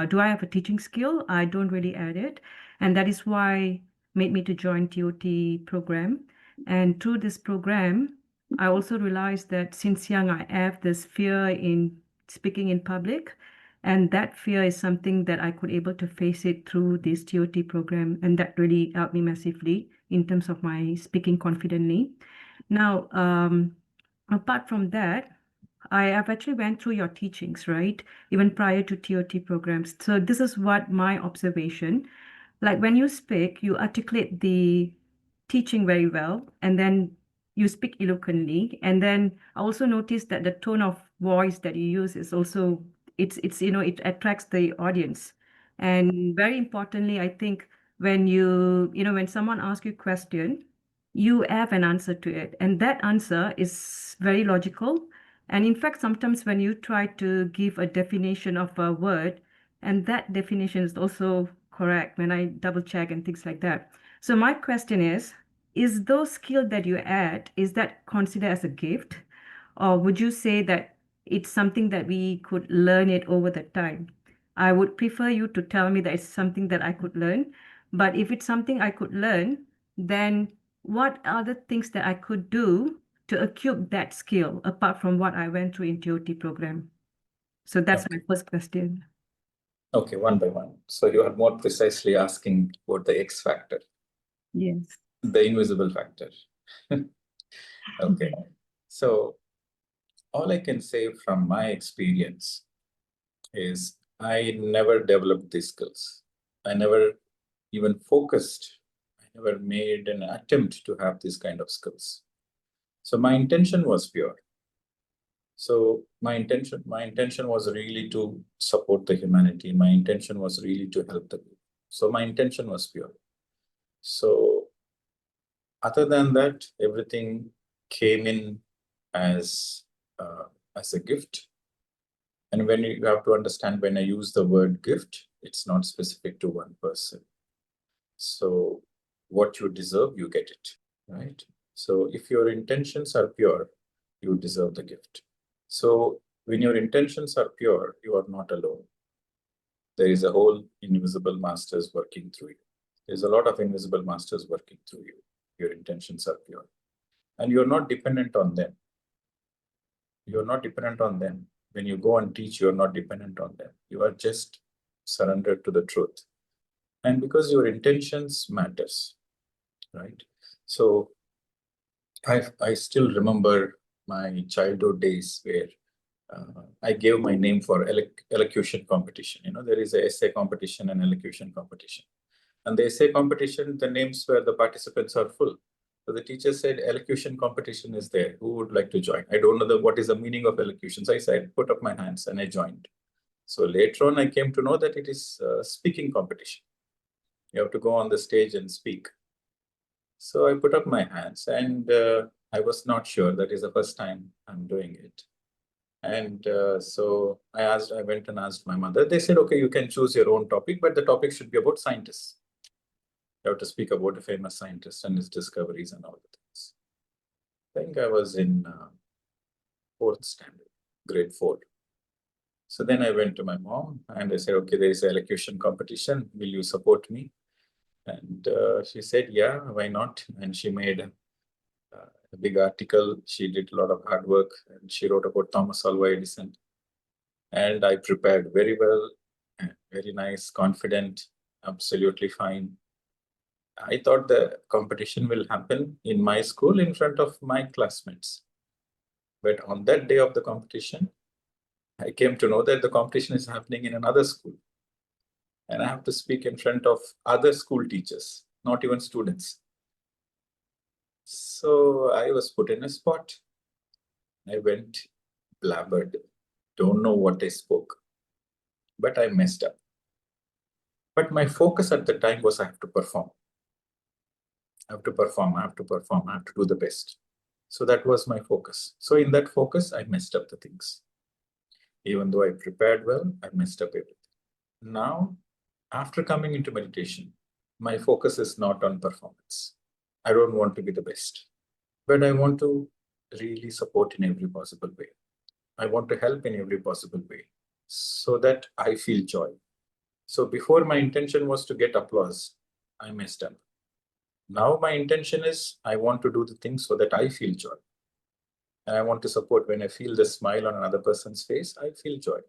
do I have a teaching skill? I don't really add it, and that is why made me to join TOT program. And through this program, I also realized that since young, I have this fear in speaking in public. And that fear is something that I could able to face it through this TOT program. And that really helped me massively in terms of my speaking confidently. Now, apart from that, I have actually went through your teachings, right? Even prior to TOT programs. So this is what my observation. Like when you speak, you articulate the teaching very well, and then you speak eloquently. And then I also noticed that the tone of voice that you use is also it's it attracts the audience. And very importantly, I think when when someone asks you a question, you have an answer to it, and that answer is very logical. And in fact, sometimes when you try to give a definition of a word, and that definition is also correct when I double check and things like that. So my question is those skill that you add, is that considered as a gift? Or would you say that it's something that we could learn it over the time? I would prefer you to tell me that it's something that I could learn. But if it's something I could learn, then what are the things that I could do to acquire that skill apart from what I went through in TOT program? So that's my first question.
Okay, one by one. So you are more precisely asking about the X factor,
Yes.
the invisible factor. Okay. So all I can say from my experience is I never developed these skills. I never even focused. I never made an attempt to have these kind of skills. So my intention was pure. So my intention was really to support the humanity. My intention was really to help the people. So my intention was pure. So other than that, everything came in as a gift. And when you have to understand, when I use the word gift, it's not specific to one person. So what you deserve, you get it, right? So if your intentions are pure, you deserve the gift. So when your intentions are pure, you are not alone. There is a whole invisible masters working through you. There's a lot of invisible masters working through you. Your intentions are pure. And you're not dependent on them. You're not dependent on them. When you go and teach, you're not dependent on them. You are just surrendered to the truth. And because your intentions matters, right? So I still remember my childhood days where I gave my name for elocution competition. There is a essay competition and elocution competition. And the essay competition, the names where the participants are full. So the teacher said, elocution competition is there. Who would like to join? I don't know what is the meaning of elocution. So I said, put up my hands, and I joined. So later on, I came to know that it is a speaking competition. You have to go on the stage and speak. So I put up my hands, and I was not sure. That is the first time I'm doing it. And so I went and asked my mother. They said, okay, you can choose your own topic, but the topic should be about scientists. You have to speak about a famous scientist and his discoveries and all the things. I think I was in fourth standard, grade 4. So then I went to my mom and I said, okay, there is an elocution competition. Will you support me? And she said, yeah, why not? And she made a big article. She did a lot of hard work, and she wrote about Thomas Alva Edison. And I prepared very well, very nice, confident, absolutely fine. I thought the competition will happen in my school in front of my classmates. But on that day of the competition, I came to know that the competition is happening in another school. And I have to speak in front of other school teachers, not even students. So I was put in a spot. I went, blabbered, don't know what I spoke, but I messed up. But my focus at the time was I have to perform. I have to perform, I have to perform, I have to do the best. So that was my focus. So in that focus, I messed up the things. Even though I prepared well, I messed up everything. Now, after coming into meditation, my focus is not on performance. I don't want to be the best, but I want to really support in every possible way. I want to help in every possible way so that I feel joy. So before, my intention was to get applause. I messed up. Now my intention is I want to do the things so that I feel joy. And I want to support. When I feel the smile on another person's face, I feel joy.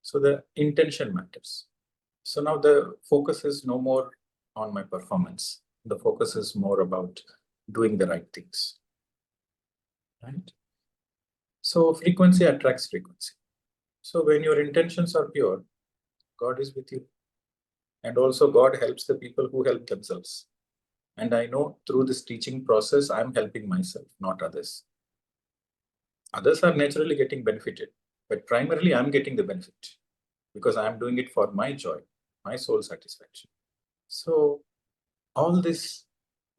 So the intention matters. So now the focus is no more on my performance. The focus is more about doing the right things. Right? So frequency attracts frequency. So when your intentions are pure, God is with you. And also God helps the people who help themselves. And I know through this teaching process, I'm helping myself, not others. Others are naturally getting benefited, but primarily I'm getting the benefit because I'm doing it for my joy, my soul satisfaction. So all this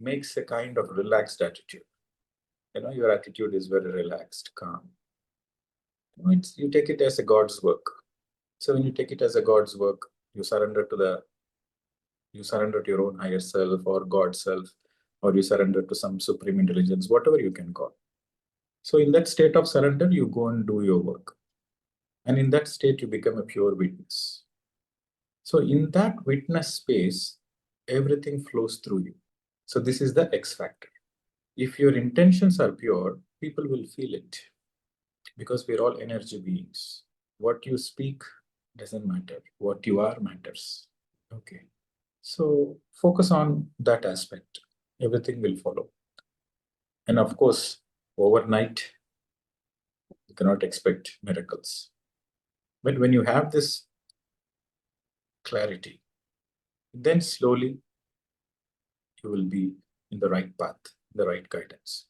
makes a kind of relaxed attitude. Your attitude is very relaxed, calm. You take it as a God's work. So when you take it as a God's work, you surrender to your own higher self or God's self, or you surrender to some supreme intelligence, whatever you can call. So in that state of surrender, you go and do your work. And in that state, you become a pure witness. So in that witness space, everything flows through you. So this is the X factor. If your intentions are pure, people will feel it because we're all energy beings. What you speak doesn't matter. What you are matters. Okay. So focus on that aspect. Everything will follow. And of course, overnight, you cannot expect miracles. But when you have this clarity, then slowly you will be in the right path, the right guidance.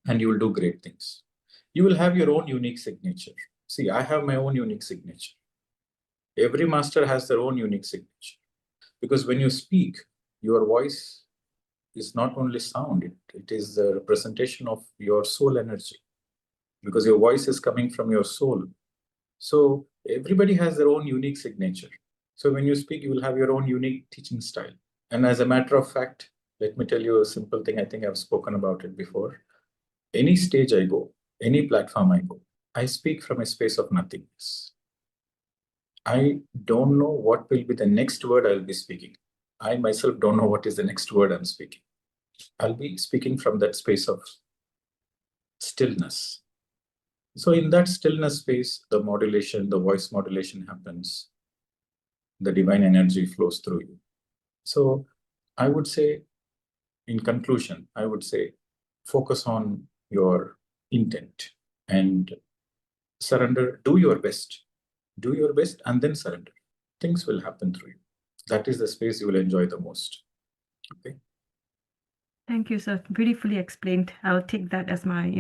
And you will do great things. You will have your own unique signature. See, I have my own unique signature. Every master has their own unique signature. Because when you speak, your voice is not only sound, it is the representation of your soul energy. Because your voice is coming from your soul. So everybody has their own unique signature. So when you speak, you will have your own unique teaching style. And as a matter of fact, let me tell you a simple thing. I think I've spoken about it before. Any stage I go, any platform I go, I speak from a space of nothingness. I don't know what will be the next word I'll be speaking. I myself don't know what is the next word I'm speaking. I'll be speaking from that space of stillness. So in that stillness space, the modulation, the voice modulation happens. The divine energy flows through you. So I would say, in conclusion, I would say, focus on your intent and surrender. Do your best. Do your best and then surrender. Things will happen through you. That is the space you will enjoy the most. Okay.
Thank you, sir. Beautifully explained. I'll take that as my,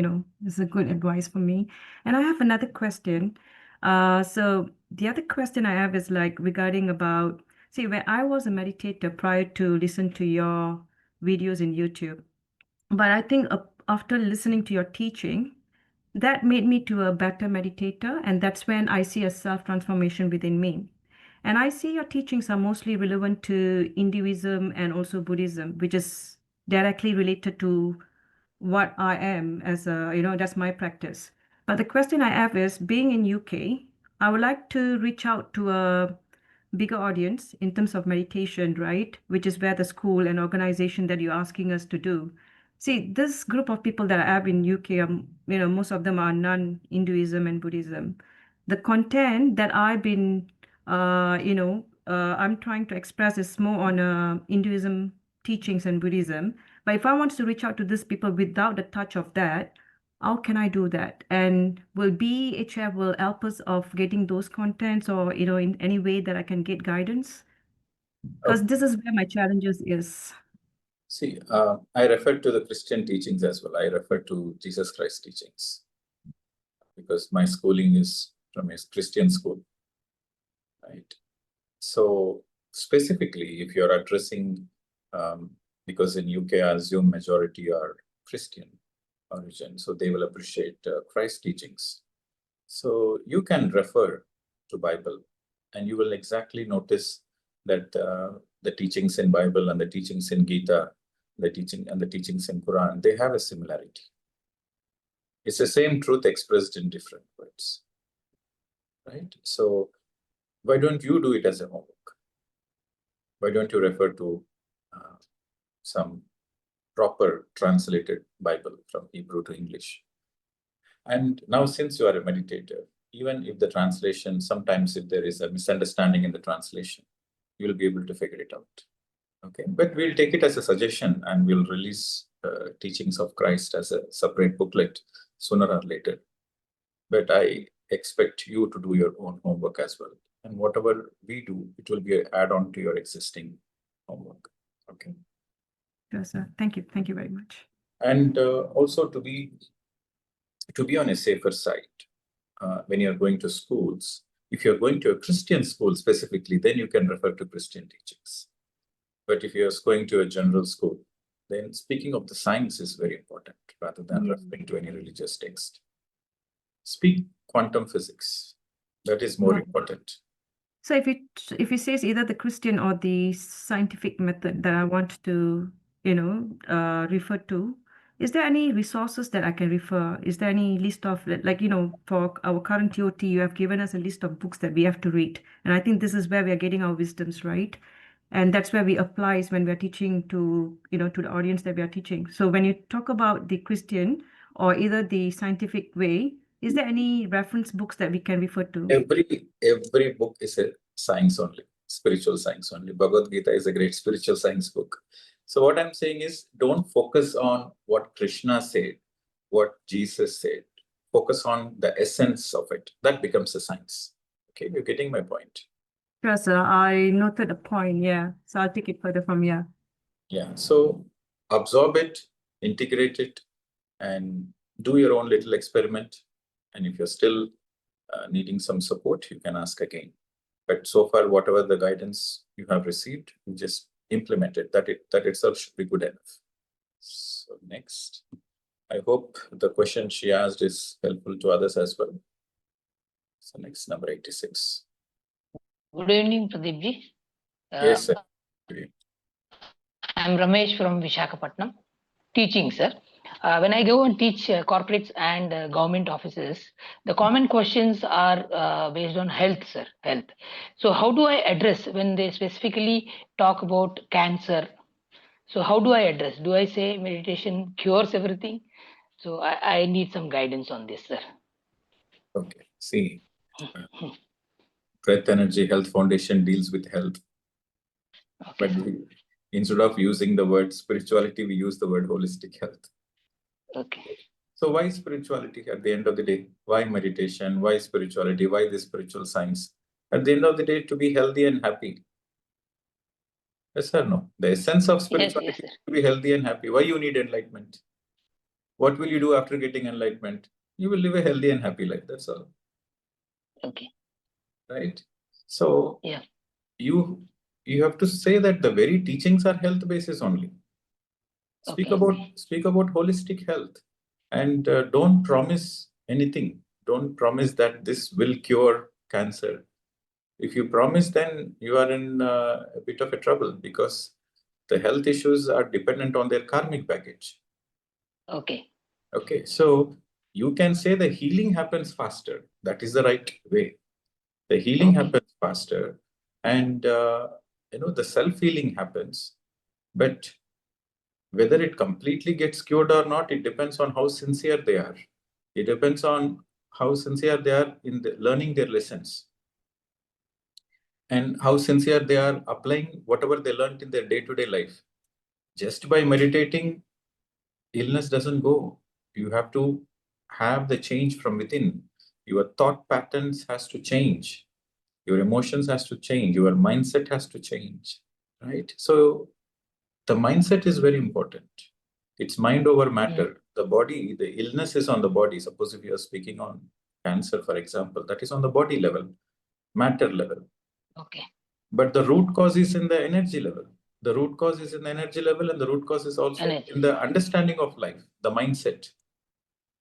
this is a good advice for me. And I have another question. So the other question I have is like regarding about, see, when I was a meditator prior to listen to your videos in YouTube, but I think after listening to your teaching, that made me to a better meditator, and that's when I see a self-transformation within me. And I see your teachings are mostly relevant to Hinduism and also Buddhism, which is directly related to what I am as a, that's my practice. But the question I have is, being in UK, I would like to reach out to a bigger audience in terms of meditation, right? Which is where the school and organization that you're asking us to do. See, this group of people that I have in UK, most of them are non-Hinduism and Buddhism. The content that I've been, I'm trying to express is more on Hinduism teachings and Buddhism. But if I want to reach out to these people without the touch of that, how can I do that? And will BEHF will help us of getting those contents, or in any way that I can get guidance? Because this is where my challenges is.
See, I refer to the Christian teachings as well. I refer to Jesus Christ teachings because my schooling is from a Christian school, right? So specifically, if you're addressing, because in UK, I assume majority are Christian origin, so they will appreciate Christ teachings. So you can refer to Bible and you will exactly notice that the teachings in Bible and the teachings in Gita, the teachings in Quran, they have a similarity. It's the same truth expressed in different words, right? So why don't you do it as a homework? Why don't you refer to some proper translated Bible from Hebrew to English? And now, since you are a meditator, even if the translation, sometimes if there is a misunderstanding in the translation, you will be able to figure it out. Okay, but we'll take it as a suggestion and we'll release Teachings of Christ as a separate booklet sooner or later. But I expect you to do your own homework as well. And whatever we do, it will be an add-on to your existing homework. Okay.
Sure, sir. Thank you. Thank you very much.
And also to be on a safer side, when you're going to schools, if you're going to a Christian school specifically, then you can refer to Christian teachings. But if you're going to a general school, then speaking of the science is very important rather than referring to any religious text. Speak quantum physics. That is more important.
So if it says either the Christian or the scientific method that I want to, refer to, is there any resources that I can refer? Is there any list of, like, for our current TOT, you have given us a list of books that we have to read. And I think this is where we are getting our wisdoms, right? And that's where we apply is when we are teaching to, to the audience that we are teaching. So when you talk about the Christian or either the scientific way, is there any reference books that we can refer to?
Every book is a science only, spiritual science only. Bhagavad Gita is a great spiritual science book. So what I'm saying is, don't focus on what Krishna said, what Jesus said. Focus on the essence of it. That becomes a science. Okay, you're getting my point.
Yes, sir. I noted the point. Yeah. So I'll take it further from here.
Yeah. So absorb it, integrate it, and do your own little experiment. And if you're still needing some support, you can ask again. But so far, whatever the guidance you have received, you just implement it. That itself should be good enough. So next, I hope the question she asked is helpful to others as well. So next, number 86.
Good evening, Pradeep ji.
Yes, sir.
I'm Ramesh from Visakhapatnam, teaching, sir. When I go and teach corporates and government offices, the common questions are based on health, sir, health. So how do I address when they specifically talk about cancer? So how do I address? Do I say meditation cures everything? So I need some guidance on this, sir.
Okay. See, Breath Energy Health Foundation deals with health.
Okay.
But instead of using the word spirituality, we use the word holistic health.
Okay.
So why spirituality at the end of the day? Why meditation? Why spirituality? Why this spiritual science? At the end of the day, to be healthy and happy. Yes or no? The essence of spirituality is to be healthy and happy. Why you need enlightenment? What will you do after getting enlightenment? You will live a healthy and happy life. That's all.
Okay.
Right? So
yeah,
you have to say that the very teachings are health basis only. Speak about holistic health, and don't promise anything. Don't promise that this will cure cancer. If you promise, then you are in a bit of a trouble, because the health issues are dependent on their karmic baggage.
Okay.
Okay, so you can say the healing happens faster. That is the right way. The healing happens faster, and the self-healing happens. But whether it completely gets cured or not, it depends on how sincere they are. It depends on how sincere they are in learning their lessons, and how sincere they are applying whatever they learned in their day-to-day life. Just by meditating, illness doesn't go. You have to have the change from within. Your thought patterns has to change. Your emotions has to change. Your mindset has to change, right? So the mindset is very important. It's mind over matter. The body, the illness is on the body. Suppose if you are speaking on cancer, for example, that is on the body level, matter level.
Okay.
But the root cause is in the energy level. The root cause is in the energy level, and the root cause is also in the understanding of life, the mindset.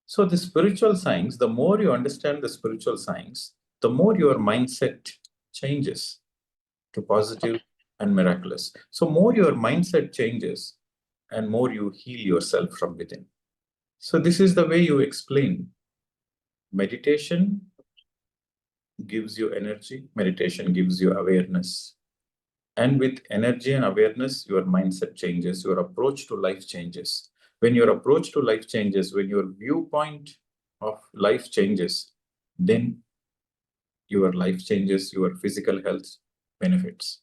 So the spiritual science, the more you understand the spiritual science, the more your mindset changes to positive, and miraculous. So more your mindset changes and more you heal yourself from within. So this is the way you explain. Meditation gives you energy, meditation gives you awareness. And with energy and awareness, your mindset changes, your approach to life changes. When your approach to life changes, when your viewpoint of life changes, then your life changes, your physical health benefits.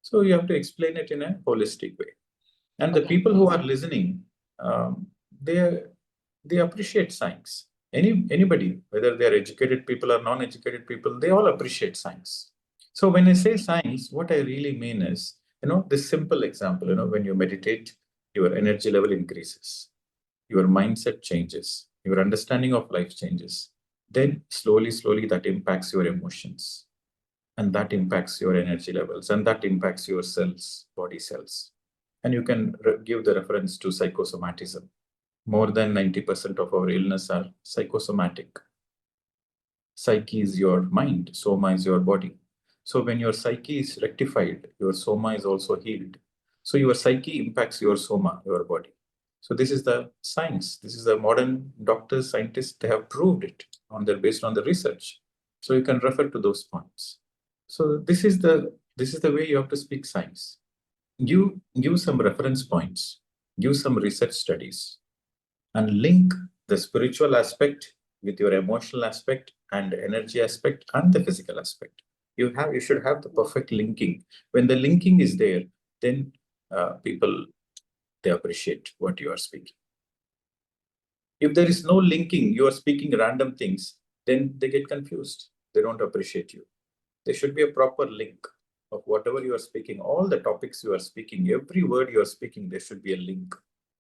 So you have to explain it in a holistic way. And the people who are listening, they appreciate science. Anybody, whether they are educated people or non-educated people, they all appreciate science. So when I say science, what I really mean is, this simple example, when you meditate, your energy level increases, your mindset changes, your understanding of life changes. Then slowly that impacts your emotions, and that impacts your energy levels, and that impacts your cells, body cells. And you can give the reference to psychosomatism. More than 90% of our illness are psychosomatic. Psyche is your mind, soma is your body. So when your psyche is rectified, your soma is also healed. So your psyche impacts your soma, your body. So this is the science. This is the modern doctors, scientists, they have proved it based on the research. So you can refer to those points. So this is the way you have to speak science. Give some reference points, give some research studies, and link the spiritual aspect with your emotional aspect and energy aspect and the physical aspect. You should have the perfect linking. When the linking is there, then people, they appreciate what you are speaking. If there is no linking, you are speaking random things, then they get confused. They don't appreciate you. There should be a proper link of whatever you are speaking, all the topics you are speaking, every word you are speaking, there should be a link.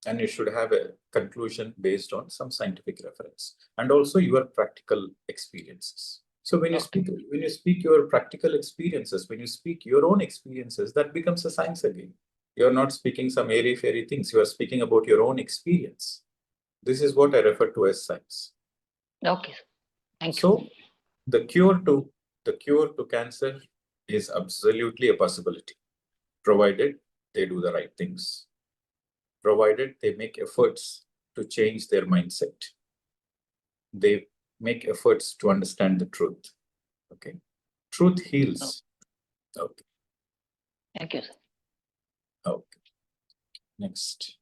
And you should have a conclusion based on some scientific reference and also your practical experiences. So when you speak your practical experiences, when you speak your own experiences, that becomes a science again. You're not speaking some airy-fairy things. You are speaking about your own experience. This is what I refer to as science.
Okay, thank you.
So the cure to cancer is absolutely a possibility, provided they do the right things, provided they make efforts to change their mindset. They make efforts to understand the truth. Okay. Truth heals. Okay.
Thank you, sir.
Okay. Next.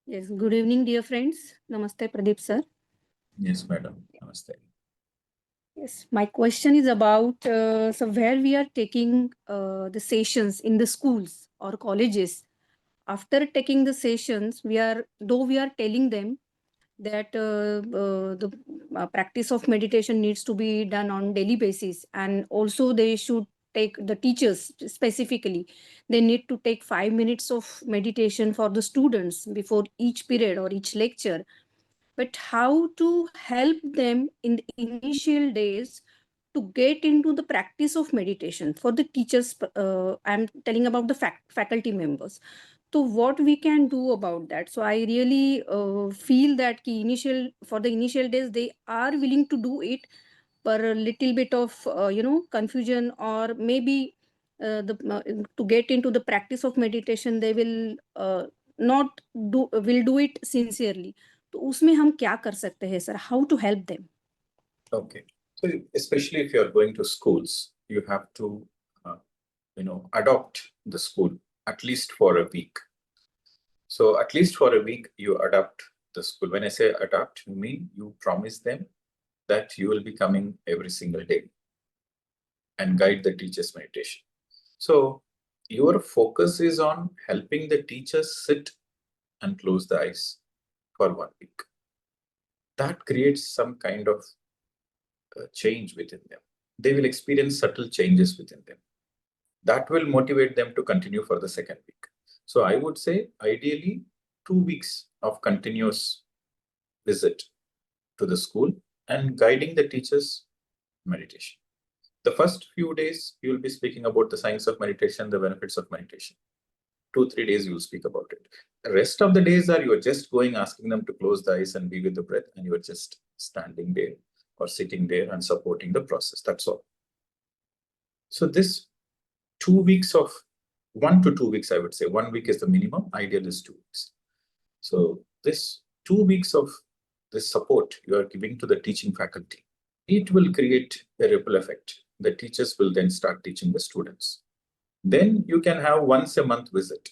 Yes, good evening, dear friends. Namaste, Pradeep sir.
Yes, madam. Namaste.
Yes, my question is about so where we are taking the sessions in the schools or colleges. After taking the sessions, we are telling them that the practice of meditation needs to be done on daily basis, and also they should take, the teachers specifically, they need to take 5 minutes of meditation for the students before each period or each lecture. But how to help them in the initial days to get into the practice of meditation for the teachers? I'm telling about the faculty members. So what we can do about that? So I really feel that for the initial days they are willing to do it, but a little bit of confusion, or maybe to get into the practice of meditation they will not will do it sincerely. तो उसमें हम क्या कर सकते हैं sir? How to help them?
Okay. So especially if you are going to schools, you have to, adopt the school at least for a week. So at least for a week, you adopt the school. When I say adopt, you mean you promise them that you will be coming every single day and guide the teachers' meditation. So your focus is on helping the teachers sit and close the eyes for 1 week. That creates some kind of change within them. They will experience subtle changes within them. That will motivate them to continue for the second week. So I would say ideally 2 weeks of continuous visit to the school and guiding the teachers' meditation. The first few days, you will be speaking about the science of meditation, the benefits of meditation. 2-3 days, you will speak about it. The rest of the days are you're just going, asking them to close the eyes and be with the breath, and you're just standing there or sitting there and supporting the process. That's all. So this 2 weeks of 1 to 2 weeks, I would say. 1 week is the minimum, ideal is 2 weeks. So this 2 weeks of this support you are giving to the teaching faculty, it will create a ripple effect. The teachers will then start teaching the students. Then you can have once a month visit.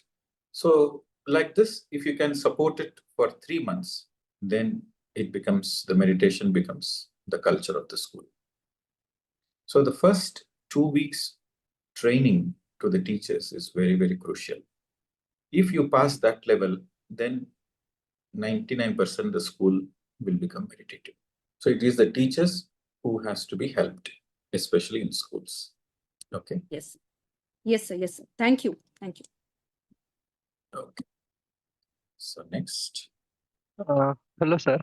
So like this, if you can support it for 3 months, then it becomes, the meditation becomes the culture of the school. So the first 2 weeks training to the teachers is very, very crucial. If you pass that level, then 99% the school will become meditative. So it is the teachers who has to be helped, especially in schools. Okay.
Yes. Yes, sir. Yes, sir. Thank you. Thank you.
Okay. So next.
Hello, sir.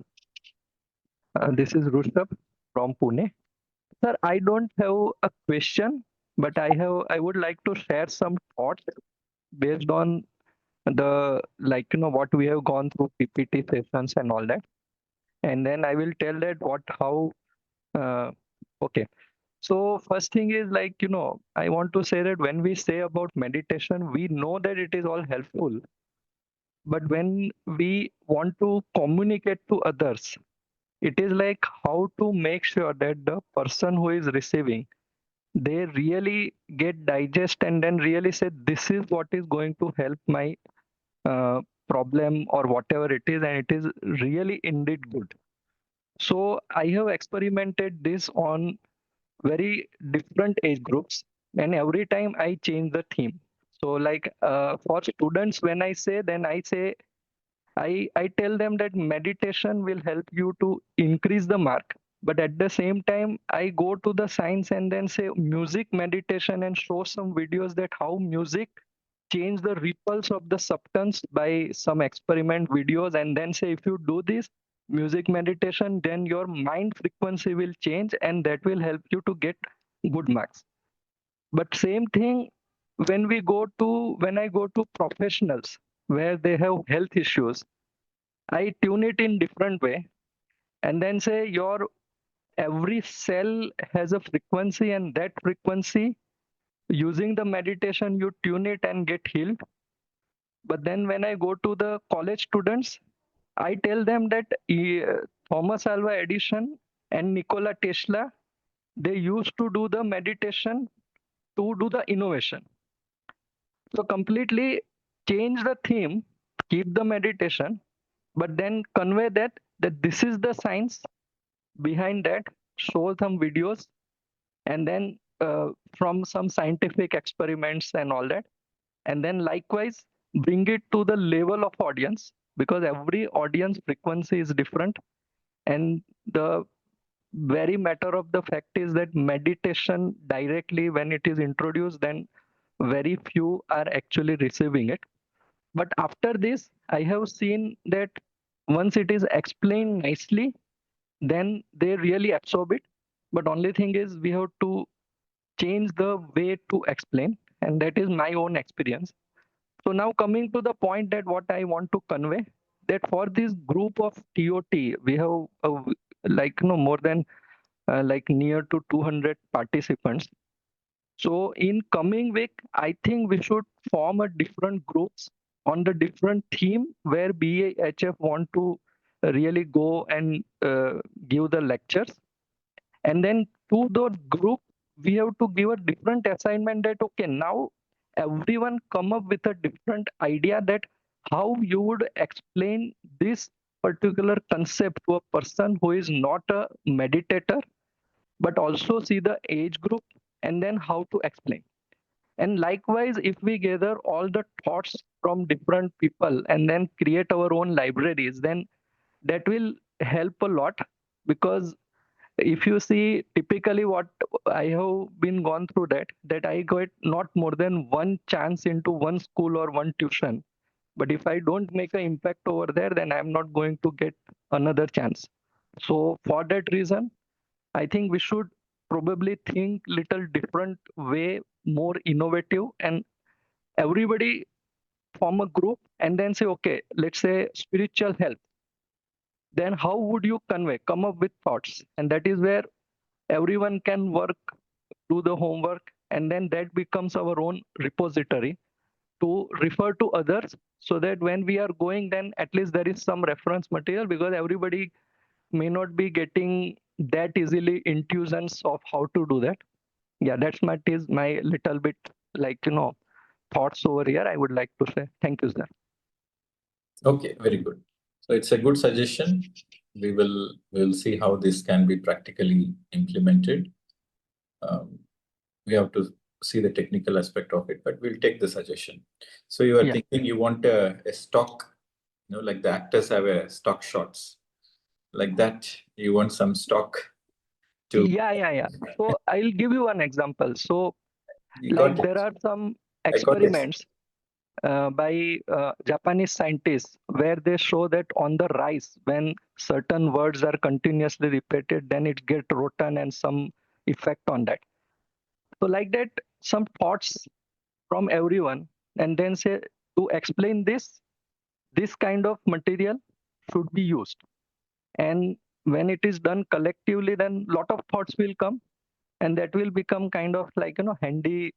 This is Rushabh from Pune. Sir, I don't have a question, but I would like to share some thoughts based on the what we have gone through PPT sessions and all that. And then I will tell that okay. So first thing is I want to say that when we say about meditation, we know that it is all helpful. But when we want to communicate to others, it is like how to make sure that the person who is receiving, they really get digest and then really say, this is what is going to help my problem or whatever it is, and it is really indeed good. So I have experimented this on very different age groups, and every time I change the theme. So for students, when I say, then I say, I tell them that meditation will help you to increase the mark. But at the same time, I go to the science and then say music meditation and show some videos that how music change the ripples of the substance by some experiment videos, and then say if you do this music meditation, then your mind frequency will change and that will help you to get good marks. But same thing when I go to professionals where they have health issues, I tune it in different way and then say your every cell has a frequency, and that frequency, using the meditation, you tune it and get healed. But then when I go to the college students, I tell them that Thomas Alva Edison and Nikola Tesla, they used to do the meditation to do the innovation. So completely change the theme, keep the meditation, but then convey that this is the science behind that, show some videos, and then from some scientific experiments and all that, and then likewise bring it to the level of audience, because every audience frequency is different. And the very matter of the fact is that meditation directly, when it is introduced, then very few are actually receiving it. But after this, I have seen that once it is explained nicely, then they really absorb it. But only thing is we have to change the way to explain, and that is my own experience. So now coming to the point that what I want to convey, that for this group of TOT, we have more than near to 200 participants. So in coming week, I think we should form a different groups on the different theme where BEHF want to really go and give the lectures. And then to the group, we have to give a different assignment that, okay, now everyone come up with a different idea that how you would explain this particular concept to a person who is not a meditator, but also see the age group and then how to explain. And likewise, if we gather all the thoughts from different people and then create our own libraries, then that will help a lot. Because if you see typically what I have been gone through, that I get not more than one chance into one school or one tuition. But if I don't make an impact over there, then I'm not going to get another chance. So for that reason, I think we should probably think little different way, more innovative, and everybody form a group and then say, okay, let's say spiritual health. Then how would you convey? Come up with thoughts, and that is where everyone can work, do the homework, and then that becomes our own repository. to refer to others, so that when we are going, then at least there is some reference material, because everybody may not be getting that easily intuitions of how to do that. Yeah, that's my little bit, like, thoughts over here, I would like to say. Thank you, sir.
Okay, very good. So it's a good suggestion. We'll see how this can be practically implemented. We have to see the technical aspect of it, but we'll take the suggestion. So you are
Yeah.
thinking you want a stock, like the actors have a stock shots, like that. You want some stock to.
Yeah. So I'll give you an example. So
You got
like
it.
there are some
I got it.
experiments by Japanese scientists where they show that on the rice, when certain words are continuously repeated, then it gets rotten and some effect on that. So like that, some thoughts from everyone, and then say, to explain this kind of material should be used. And when it is done collectively, then lot of thoughts will come, and that will become kind of like, handy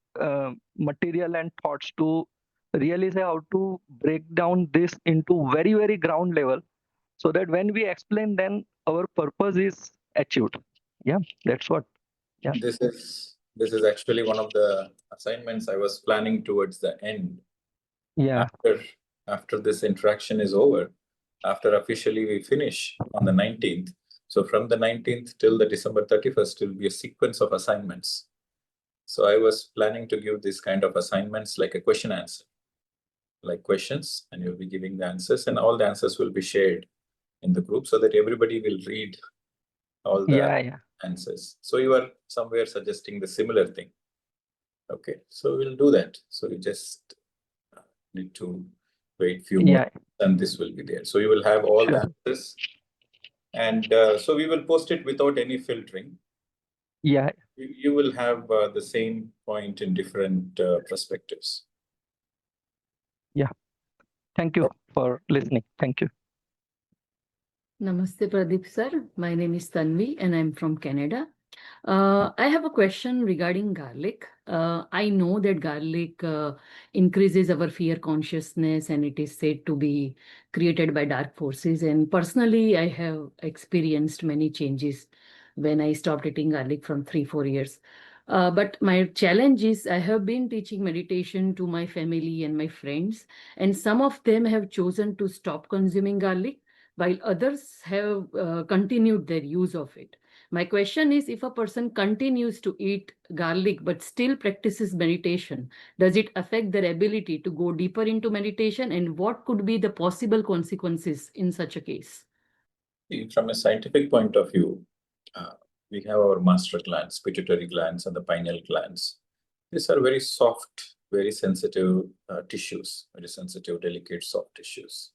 material and thoughts to really say how to break down this into very, very ground level, so that when we explain, then our purpose is achieved. Yeah, that's what. Yeah.
This is actually one of the assignments I was planning towards the end.
Yeah.
After this interaction is over, after officially we finish on the 19th. So from the 19th till the December 31st will be a sequence of assignments. So I was planning to give this kind of assignments like a question answer, like questions, and you'll be giving the answers, and all the answers will be shared in the group so that everybody will read all the answers. So you are somewhere suggesting the similar thing. Okay, so we'll do that. So you just need to wait few more, and this will be there. So you will have all the answers, and so we will post it without any filtering.
Yeah.
You will have the same point in different perspectives.
Yeah. Thank you for listening. Thank you.
Namaste Pradeep sir. My name is Tanvi and I'm from Canada. I have a question regarding garlic. I know that garlic increases our fear consciousness and it is said to be created by dark forces. And personally, I have experienced many changes when I stopped eating garlic from 3-4 years. But my challenge is I have been teaching meditation to my family and my friends, and some of them have chosen to stop consuming garlic, while others have continued their use of it. My question is, if a person continues to eat garlic but still practices meditation, does it affect their ability to go deeper into meditation, and what could be the possible consequences in such a case?
From a scientific point of view, we have our master glands, pituitary glands, and the pineal glands. These are very soft, very sensitive tissues, very sensitive, delicate, soft tissues.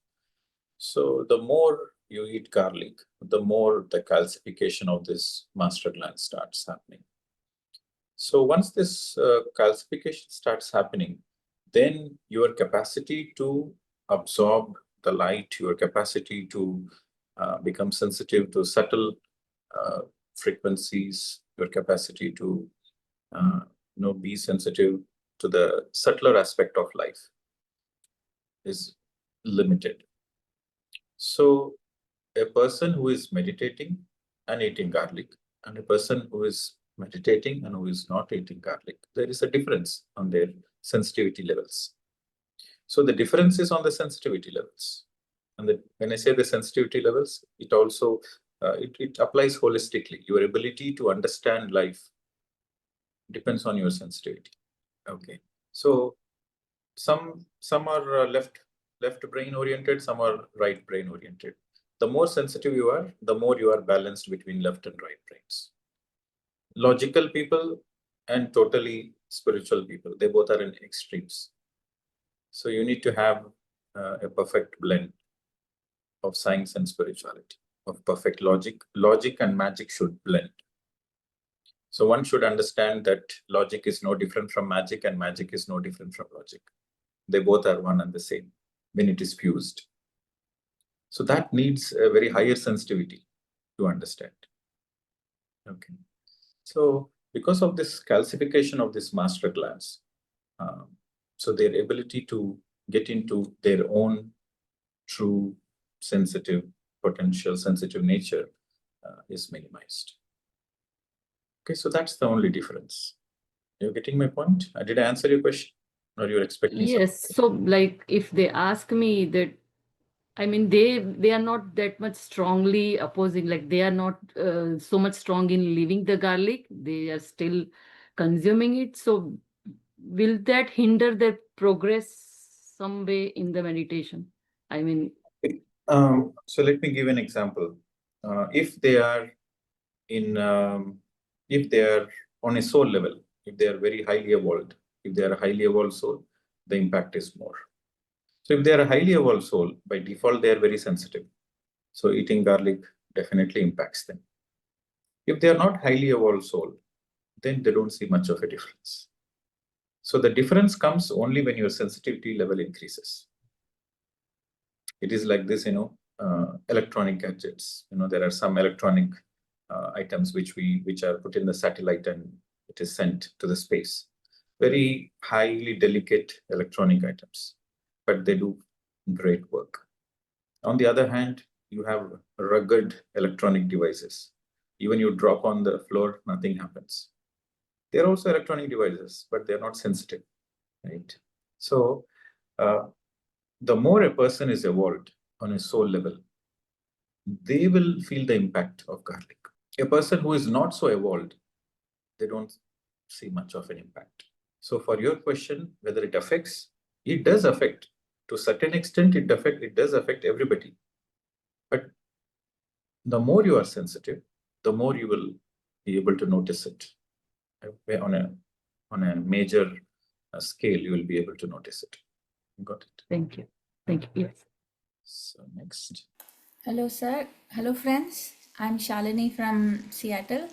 So the more you eat garlic, the more the calcification of this master gland starts happening. So once this calcification starts happening, then your capacity to absorb the light, your capacity to become sensitive to subtle frequencies, your capacity to be sensitive to the subtler aspect of life is limited. So a person who is meditating and eating garlic, and a person who is meditating and who is not eating garlic, there is a difference on their sensitivity levels. So the difference is on the sensitivity levels. And when I say the sensitivity levels, it also it applies holistically. Your ability to understand life depends on your sensitivity. Okay, so some are left brain oriented, some are right brain oriented. The more sensitive you are, the more you are balanced between left and right brains. Logical people and totally spiritual people, they both are in extremes. So you need to have a perfect blend of science and spirituality, of perfect logic. Logic and magic should blend. So one should understand that logic is no different from magic and magic is no different from logic. They both are one and the same when it is fused. So that needs a very higher sensitivity to understand. Okay. So because of this calcification of this master glands, So their ability to get into their own true sensitive potential, sensitive nature is minimized. Okay, so that's the only difference. You're getting my point? Did I answer your question? Or you're expecting something?
Yes, so like if they ask me that, I mean, they are not that much strongly opposing, like they are not so much strong in leaving the garlic. They are still consuming it. So will that hinder their progress some way in the meditation? I mean,
so let me give an example. If they are if they are on a soul level, if they are very highly evolved, if they are a highly evolved soul, the impact is more. So if they are a highly evolved soul, by default, they are very sensitive. So eating garlic definitely impacts them. If they are not highly evolved soul, then they don't see much of a difference. So the difference comes only when your sensitivity level increases. It is like this, electronic gadgets. There are some electronic items which are put in the satellite and it is sent to the space. Very highly delicate electronic items, but they do great work. On the other hand, you have rugged electronic devices. Even you drop on the floor, nothing happens. They're also electronic devices, but they're not sensitive, right? So the more a person is evolved on a soul level, they will feel the impact of garlic. A person who is not so evolved, they don't see much of an impact. So for your question, whether it affects, it does affect. To a certain extent, it does affect everybody. But the more you are sensitive, the more you will be able to notice it. On a major scale, you will be able to notice it. Got it?
thank you. Thank you. Yes.
So next.
Hello, sir. Hello, friends. I'm Shalini from Seattle.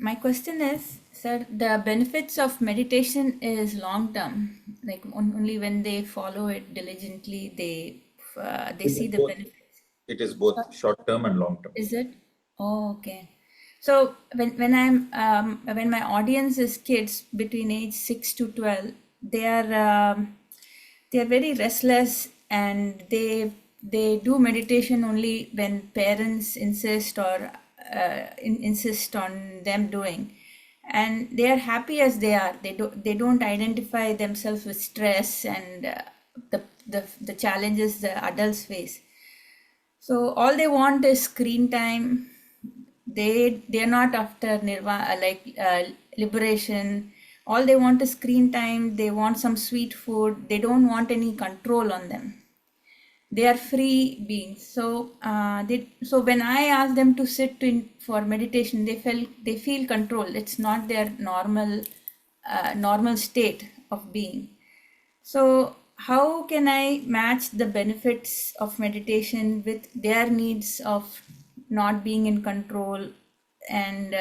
My question is, sir, the benefits of meditation is long term. Like only when they follow it diligently, they see the benefits.
It is both short term and long term.
Is it? Oh, okay. So when my audience is kids between age 6 to 12, they are very restless and they do meditation only when parents insist or insist on them doing, and they are happy as they are. They don't identify themselves with stress and the challenges the adults face. So all they want is screen time. They're not after nirvana, liberation. All they want is screen time. They want some sweet food. They don't want any control on them. They are free beings. So so when I ask them to sit for meditation, they feel controlled. It's not their normal state of being. So how can I match the benefits of meditation with their needs of not being in control? And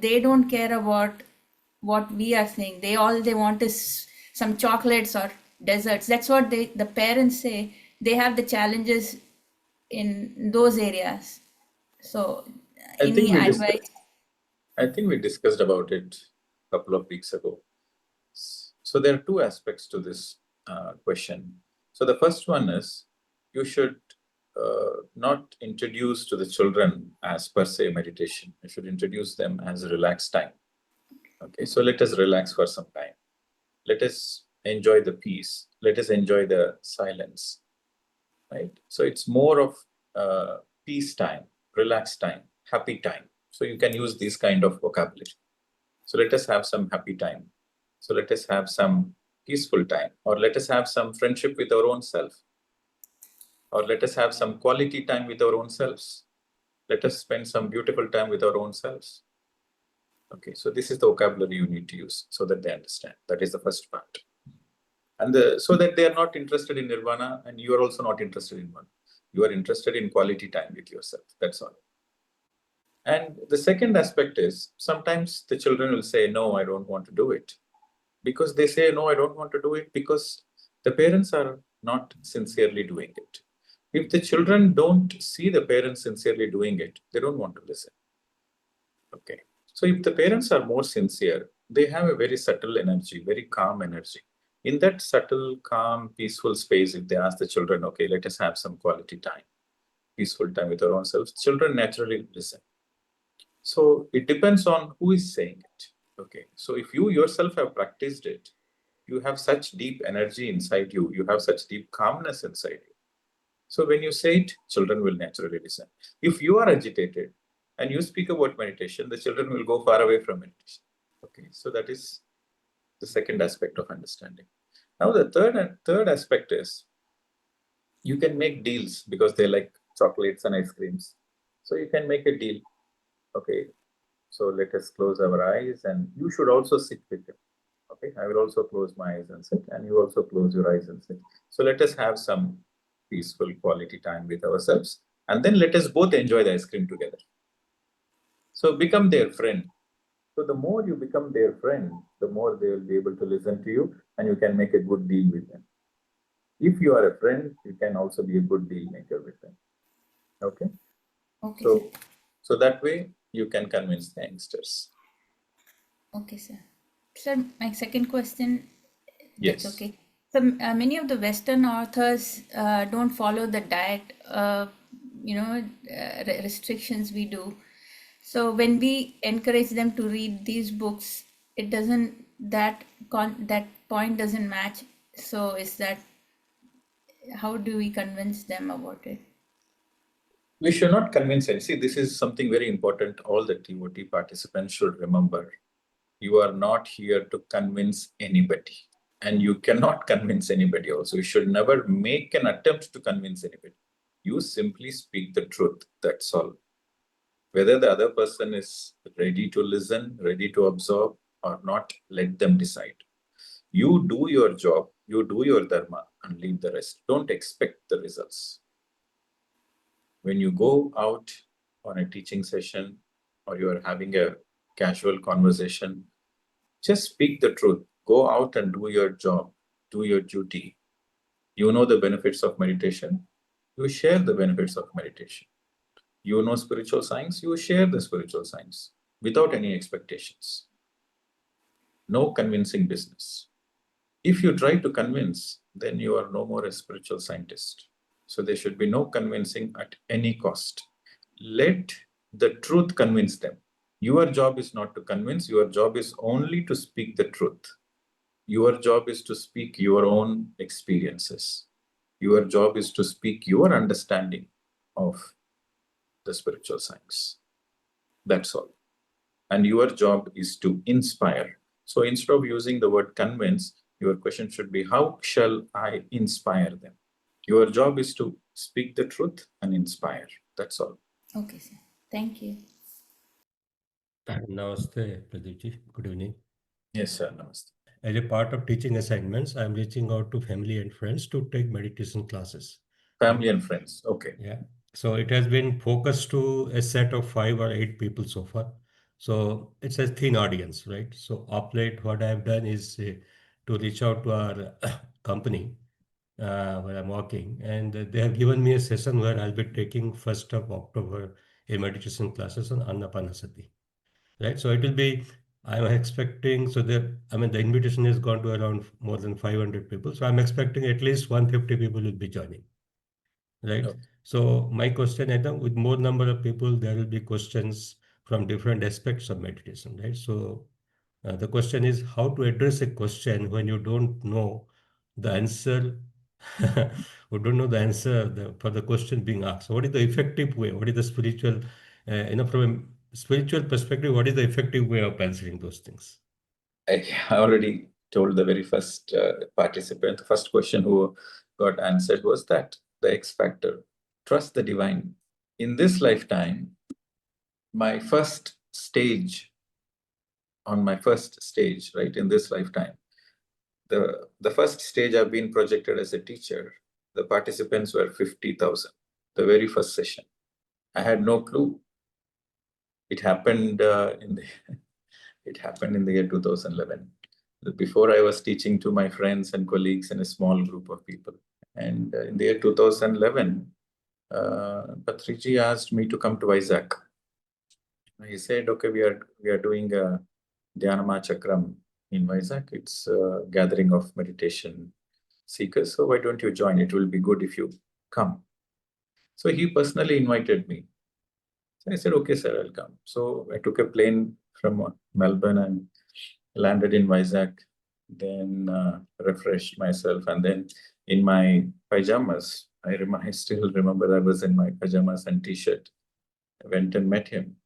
they don't care about what we are saying. They want is some chocolates or desserts. That's what the parents say. They have the challenges in those areas. So any advice?
I think we discussed about it a couple of weeks ago. So there are two aspects to this question. So the first one is you should not introduce to the children as per se meditation. You should introduce them as a relaxed time. Okay, so let us relax for some time. Let us enjoy the peace. Let us enjoy the silence. Right? So it's more of peace time, relaxed time, happy time. So you can use this kind of vocabulary. So let us have some happy time. So let us have some peaceful time, or let us have some friendship with our own self, or let us have some quality time with our own selves. Let us spend some beautiful time with our own selves. Okay, so this is the vocabulary you need to use so that they understand. That is the first part. And so that they are not interested in nirvana, and you are also not interested in one. You are interested in quality time with yourself. That's all. And the second aspect is sometimes the children will say, no, I don't want to do it. Because they say, no, I don't want to do it because the parents are not sincerely doing it. If the children don't see the parents sincerely doing it, they don't want to listen. Okay. So if the parents are more sincere, they have a very subtle energy, very calm energy. In that subtle, calm, peaceful space, if they ask the children, okay, let us have some quality time, peaceful time with our own selves, children naturally listen. So it depends on who is saying it. Okay. So if you yourself have practiced it, you have such deep energy inside you, you have such deep calmness inside you. So when you say it, children will naturally listen. If you are agitated and you speak about meditation, the children will go far away from meditation. Okay. So that is the second aspect of understanding. Now the third aspect is you can make deals because they like chocolates and ice creams. So you can make a deal. Okay. So let us close our eyes and you should also sit with him. Okay, I will also close my eyes and sit, and you also close your eyes and sit. So let us have some peaceful quality time with ourselves, and then let us both enjoy the ice cream together. So become their friend. So the more you become their friend, the more they will be able to listen to you, and you can make a good deal with them. If you are a friend, you can also be a good deal maker with them. Okay.
Okay,
So,
sir.
so that way you can convince the youngsters.
Okay, sir. Sir, my second question,
Yes.
that's okay. So many of the Western authors don't follow the diet, restrictions we do. So when we encourage them to read these books, it doesn't, that point doesn't match. So is that, how do we convince them about it?
We should not convince any. See, this is something very important. All the TOT participants should remember. You are not here to convince anybody. And you cannot convince anybody also. You should never make an attempt to convince anybody. You simply speak the truth. That's all. Whether the other person is ready to listen, ready to absorb or not, let them decide. You do your job, you do your dharma and leave the rest. Don't expect the results. When you go out on a teaching session or you are having a casual conversation, just speak the truth. Go out and do your job, do your duty. You know the benefits of meditation, you share the benefits of meditation. You know spiritual science, you share the spiritual science without any expectations. No convincing business. If you try to convince, then you are no more a spiritual scientist. So there should be no convincing at any cost. Let the truth convince them. Your job is not to convince, your job is only to speak the truth. Your job is to speak your own experiences. Your job is to speak your understanding of the spiritual science. That's all. And your job is to inspire. So instead of using the word convince, your question should be, how shall I inspire them? Your job is to speak the truth and inspire. That's all.
Okay, sir. Thank you.
Namaste, Pradeep. Good evening.
Yes, sir. Namaste.
As a part of teaching assignments, I'm reaching out to family and friends to take meditation classes.
Family and friends. Okay.
Yeah. So it has been focused to a set of 5 or 8 people so far. So it's a thin audience, right? So of late, what I've done is to reach out to our company where I'm working, and they have given me a session where I'll be taking 1st of October a meditation classes on Anapanasati. Right, so it will be, I'm expecting, so that, I mean, the invitation has gone to around more than 500 people. So I'm expecting at least 150 people will be joining. Right.
Okay.
So my question, Adam, with more number of people, there will be questions from different aspects of meditation, right? So the question is how to address a question when you don't know the answer, or don't know the answer for the question being asked. What is the effective way? What is the spiritual, from a spiritual perspective, what is the effective way of answering those things?
I already told the very first participant, the first question who got answered was that the X factor, trust the divine. In this lifetime, my first stage, right, in this lifetime, the first stage I've been projected as a teacher, the participants were 50,000, the very first session. I had no clue. It happened it happened in the year 2011. Before I was teaching to my friends and colleagues in a small group of people. And in the year 2011, Patriji asked me to come to Isaac. He said, okay, we are doing a Dhyanama Chakram in Vizag. It's a gathering of meditation seekers. So why don't you join? It will be good if you come. So he personally invited me. So I said, okay, sir, I'll come. So I took a plane from Melbourne and landed in Vizag, then refreshed myself, and then in my pajamas, I still remember I was in my pajamas and t-shirt. I went and met him.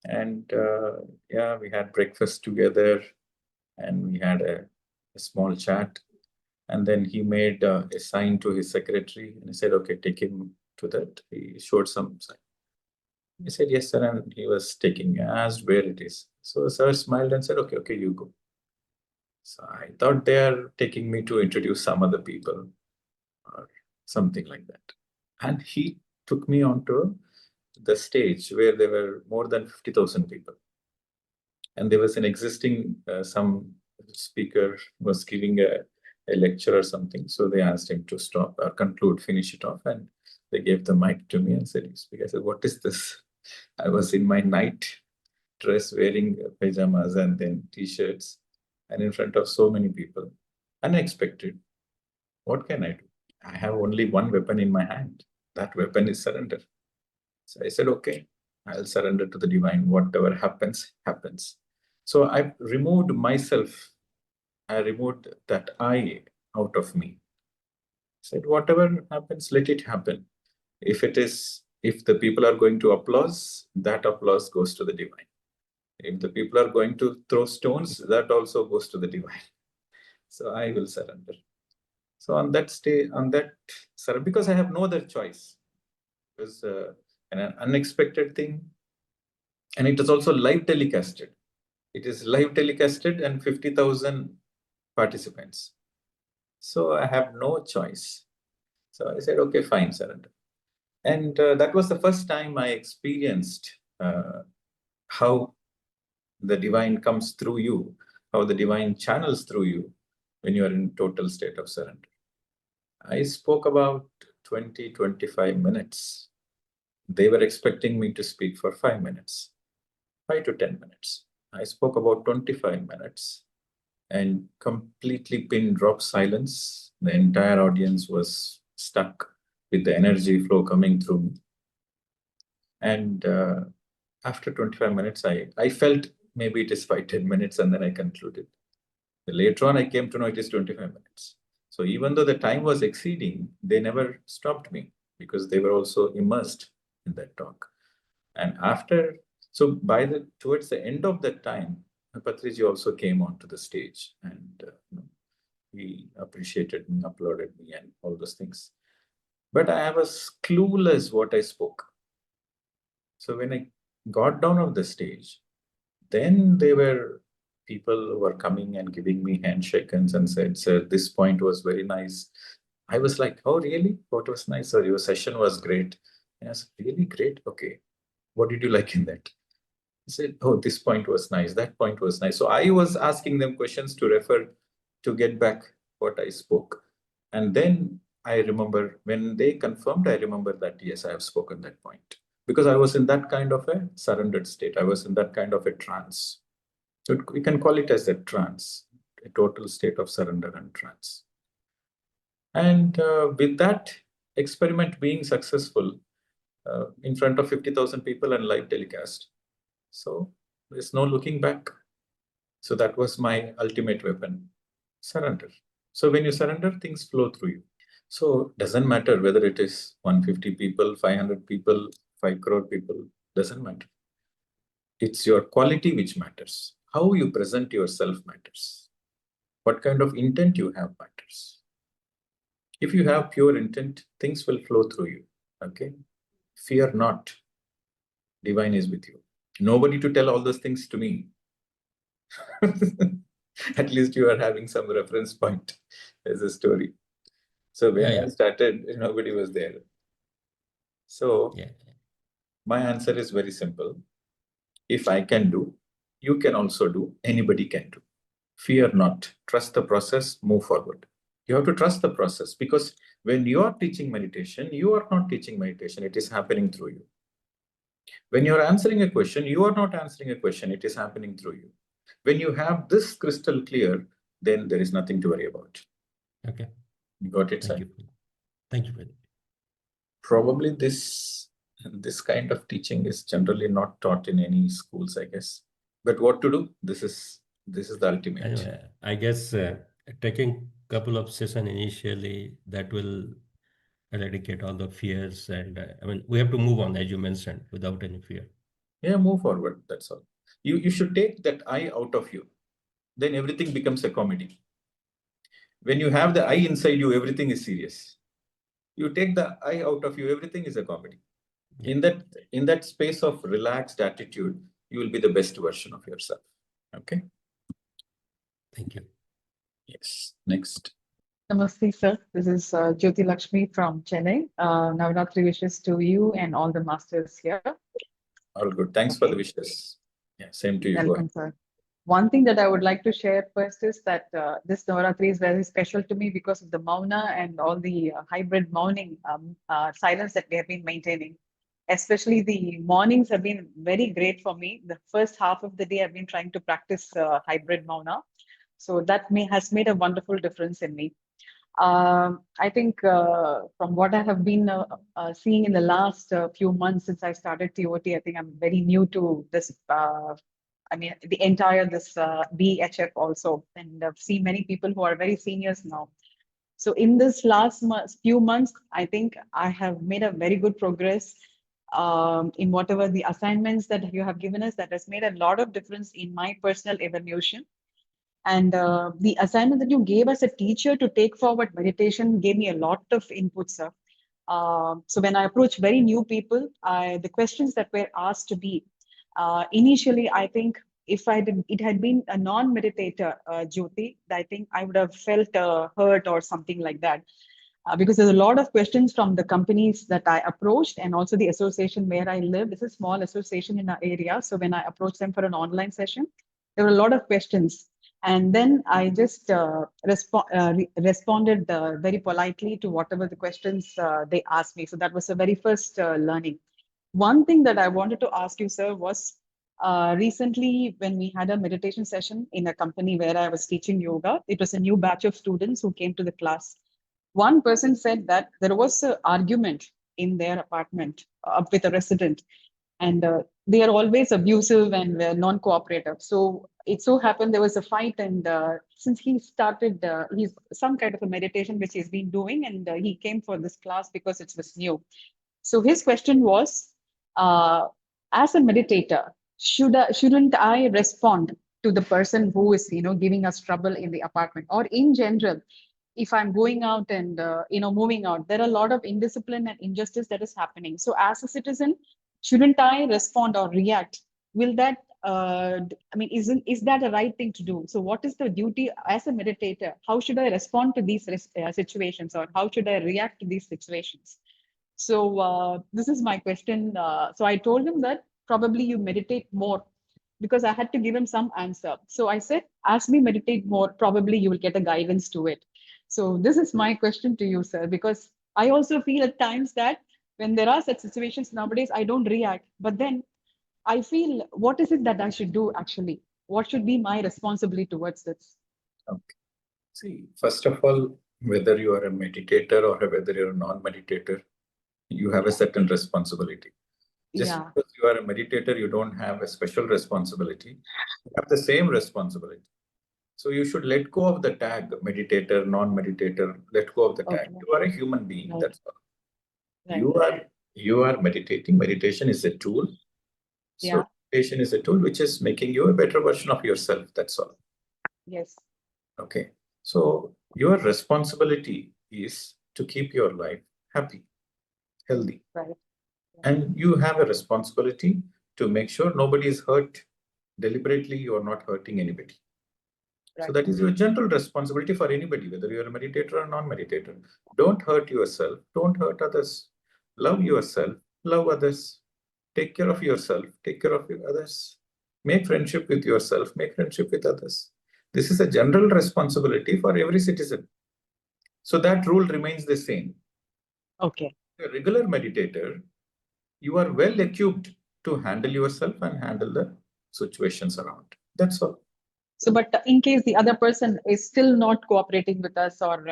And yeah, we had breakfast together and we had a small chat. And then he made a sign to his secretary and he said, okay, take him to that. He showed some sign. He said, yes, sir. And he was taking, asked where it is. So sir smiled and said, okay, okay, you go. So I thought they are taking me to introduce some other people or something like that. And he took me onto the stage where there were more than 50,000 people. And there was an existing, some speaker was giving a lecture or something. So they asked him to stop or conclude, finish it off. And they gave the mic to me and said, you speak. I said, what is this? I was in my night dress wearing pajamas and then t-shirts and in front of so many people. Unexpected. What can I do? I have only one weapon in my hand. That weapon is surrender. So I said, okay, I'll surrender to the divine. Whatever happens, happens. So I removed myself. I removed that I out of me. Said, whatever happens, let it happen. If the people are going to applause, that applause goes to the divine. If the people are going to throw stones, that also goes to the divine. So I will surrender. So on that surrender, because I have no other choice. It was an unexpected thing. And it is also live telecasted. It is live telecasted and 50,000 participants. So I have no choice. So I said, okay, fine, surrender. And that was the first time I experienced how the divine comes through you, how the divine channels through you when you are in total state of surrender. I spoke about 20-25 minutes. They were expecting me to speak for 5 minutes, 5 to 10 minutes. I spoke about 25 minutes and completely pin drop silence. The entire audience was stuck with the energy flow coming through me. And after 25 minutes, I felt maybe it is 5-10 minutes and then I concluded. Later on, I came to know it is 25 minutes. So even though the time was exceeding, they never stopped me because they were also immersed in that talk. And so towards the end of that time, Patriji also came onto the stage and he appreciated me, applauded me and all those things. But I was clueless what I spoke. So when I got down off the stage, then there were people who were coming and giving me handshakes and said, sir, this point was very nice. I was like, oh, really? What was nice? Sir, your session was great. And I said, really great? Okay. What did you like in that? He said, oh, this point was nice. That point was nice. So I was asking them questions to refer to get back what I spoke. And then I remember when they confirmed, I remember that, yes, I have spoken that point. Because I was in that kind of a surrendered state. I was in that kind of a trance. So we can call it as a trance, a total state of surrender and trance. And with that experiment being successful in front of 50,000 people and live telecast, so there's no looking back. So that was my ultimate weapon, surrender. So when you surrender, things flow through you. So doesn't matter whether it is 150 people, 500 people, 5 crore people, doesn't matter. It's your quality which matters. How you present yourself matters. What kind of intent you have matters. If you have pure intent, things will flow through you. Okay? Fear not. Divine is with you. Nobody to tell all those things to me. At least you are having some reference point as a story. So when I started, nobody was there. So my answer is very simple. If I can do, you can also do, anybody can do. Fear not, trust the process, move forward. You have to trust the process because when you are teaching meditation, you are not teaching meditation, it is happening through you. When you are answering a question, you are not answering a question, it is happening through you. When you have this crystal clear, then there is nothing to worry about.
Okay.
You got it,
Thank
sir?
you. Thank you, Pradeep.
Probably this kind of teaching is generally not taught in any schools, I guess. But what to do? This is the ultimate.
Anyway, I guess taking couple of sessions initially, that will eradicate all the fears, and I mean, we have to move on, as you mentioned, without any fear.
Yeah, move forward. That's all. You should take that I out of you. Then everything becomes a comedy. When you have the I inside you, everything is serious. You take the I out of you, everything is a comedy.
Yeah.
In that space of relaxed attitude, you will be the best version of yourself. Okay.
Thank you.
Yes. Next.
Namaste, sir. This is Jyoti Lakshmi from Chennai. Navratri wishes to you and all the masters here.
All good. Thanks for the wishes. Yeah, same to you. Go
Welcome,
ahead.
sir. One thing that I would like to share first is that this Navratri is very special to me because of the Mauna and all the hybrid mourning silence that we have been maintaining. Especially the mornings have been very great for me. The first half of the day I've been trying to practice hybrid Mauna. So that has made a wonderful difference in me. I think from what I have been seeing in the last few months since I started TOT, I think I'm very new to this. I mean, the entire this BEHF also, and I've seen many people who are very seniors now. So in this last few months, I think I have made a very good progress in whatever the assignments that you have given us. That has made a lot of difference in my personal evolution. And the assignment that you gave as a teacher to take forward meditation gave me a lot of input, sir. So when I approach very new people, the questions that were asked to be, initially, I think if it had been a non-meditator, Jyoti, I think I would have felt hurt or something like that. Because there's a lot of questions from the companies that I approached and also the association where I live. It's a small association in our area. So when I approached them for an online session, there were a lot of questions. And then I just responded very politely to whatever the questions they asked me. So that was the very first learning. One thing that I wanted to ask you, sir, was recently when we had a meditation session in a company where I was teaching yoga, it was a new batch of students who came to the class. One person said that there was an argument in their apartment with a resident, and they are always abusive and non-cooperative. So it so happened there was a fight, and since he started, he's some kind of a meditation which he's been doing, and he came for this class because it was new. So his question was, as a meditator, shouldn't I respond to the person who is giving us trouble in the apartment, or in general? If I'm going out and moving out, there are a lot of indiscipline and injustice that is happening. So as a citizen, shouldn't I respond or react? Will that I mean, is that a right thing to do? So what is the duty as a meditator? How should I respond to these situations, or how should I react to these situations? So this is my question. So I told him that probably you meditate more, because I had to give him some answer. So I said, as we meditate more, probably you will get a guidance to it. So this is my question to you, sir, because I also feel at times that when there are such situations nowadays, I don't react. But then I feel, what is it that I should do actually? What should be my responsibility towards this?
Okay. See, first of all, whether you are a meditator or whether you're a non-meditator, you have a certain responsibility. Just because you are a meditator, you don't have a special responsibility. You have the same responsibility. So you should let go of the tag meditator, non-meditator, let go of the tag. You are a human being, that's all. You are meditating. Meditation is a tool. So meditation is a tool which is making you a better version of yourself, that's all.
Yes.
Okay. So your responsibility is to keep your life happy, healthy.
Right.
And you have a responsibility to make sure nobody is hurt deliberately. You are not hurting anybody. Right. So that is your general responsibility for anybody, whether you're a meditator or non-meditator. Don't hurt yourself. Don't hurt others. Love yourself. Love others. Take care of yourself. Take care of others. Make friendship with yourself. Make friendship with others. This is a general responsibility for every citizen. So that rule remains the same.
Okay.
A regular meditator, you are well equipped to handle yourself and handle the situations around. That's all.
So, but in case the other person is still not cooperating with us, or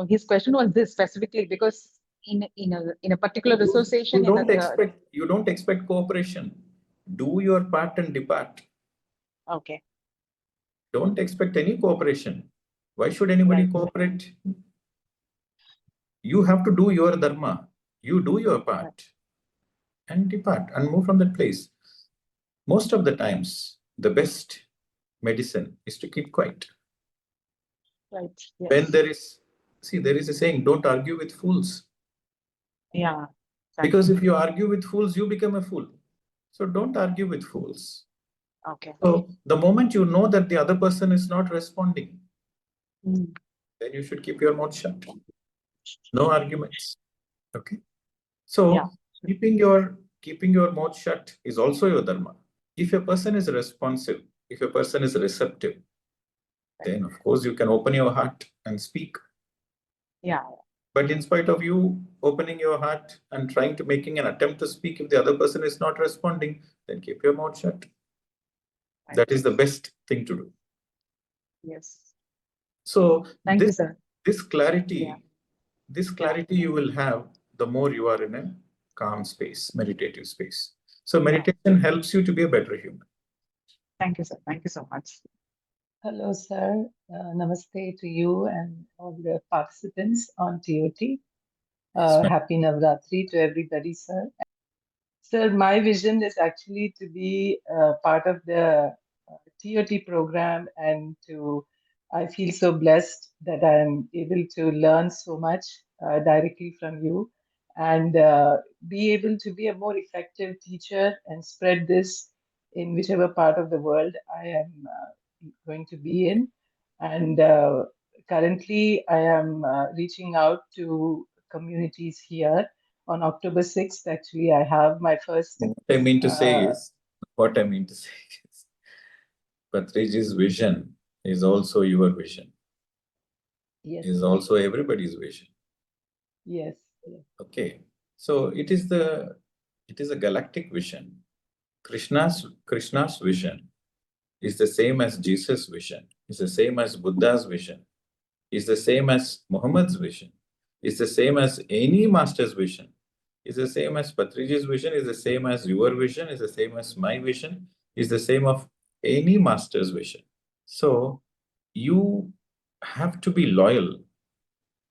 his question was this specifically because in a particular association,
You don't expect cooperation. Do your part and depart.
okay,
Don't expect any cooperation. Why should anybody
right,
cooperate? You have to do your dharma. You do your part and depart and move from that place. Most of the times, the best medicine is to keep quiet.
right,
When
yes,
there is a saying, don't argue with fools.
yeah,
Because
exactly.
if you argue with fools, you become a fool. So don't argue with fools.
Okay.
So the moment you know that the other person is not responding,
Mm.
then you should keep your mouth shut. No arguments. Okay. So
Yeah.
keeping your mouth shut is also your dharma. If a person is responsive, if a person is receptive, then of course you can open your heart and speak.
Yeah.
But in spite of you opening your heart and trying to making an attempt to speak, if the other person is not responding, then keep your mouth shut.
Right.
That is the best thing to do.
Yes.
So
Thank you, sir.
this clarity,
Yeah.
this clarity you will have the more you are in a calm space, meditative space. So meditation helps you to be a better human.
Thank you, sir. Thank you so much.
Hello, sir. Namaste to you and all the participants on TOT. Happy Navratri to everybody, sir. Sir, my vision is actually to be part of the TOT program, and I feel so blessed that I am able to learn so much directly from you, and be able to be a more effective teacher and spread this in whichever part of the world I am going to be in. And currently, I am reaching out to communities here. On October 6th, actually, I have my first.
What I mean to say is, Patriji's vision is also your vision.
Yes.
Is also everybody's vision.
Yes. Yes.
Okay. So it is a galactic vision. Krishna's vision is the same as Jesus' vision, is the same as Buddha's vision, is the same as Muhammad's vision, is the same as any master's vision, is the same as Patriji's vision, is the same as your vision, is the same as my vision, is the same of any master's vision. So you have to be loyal.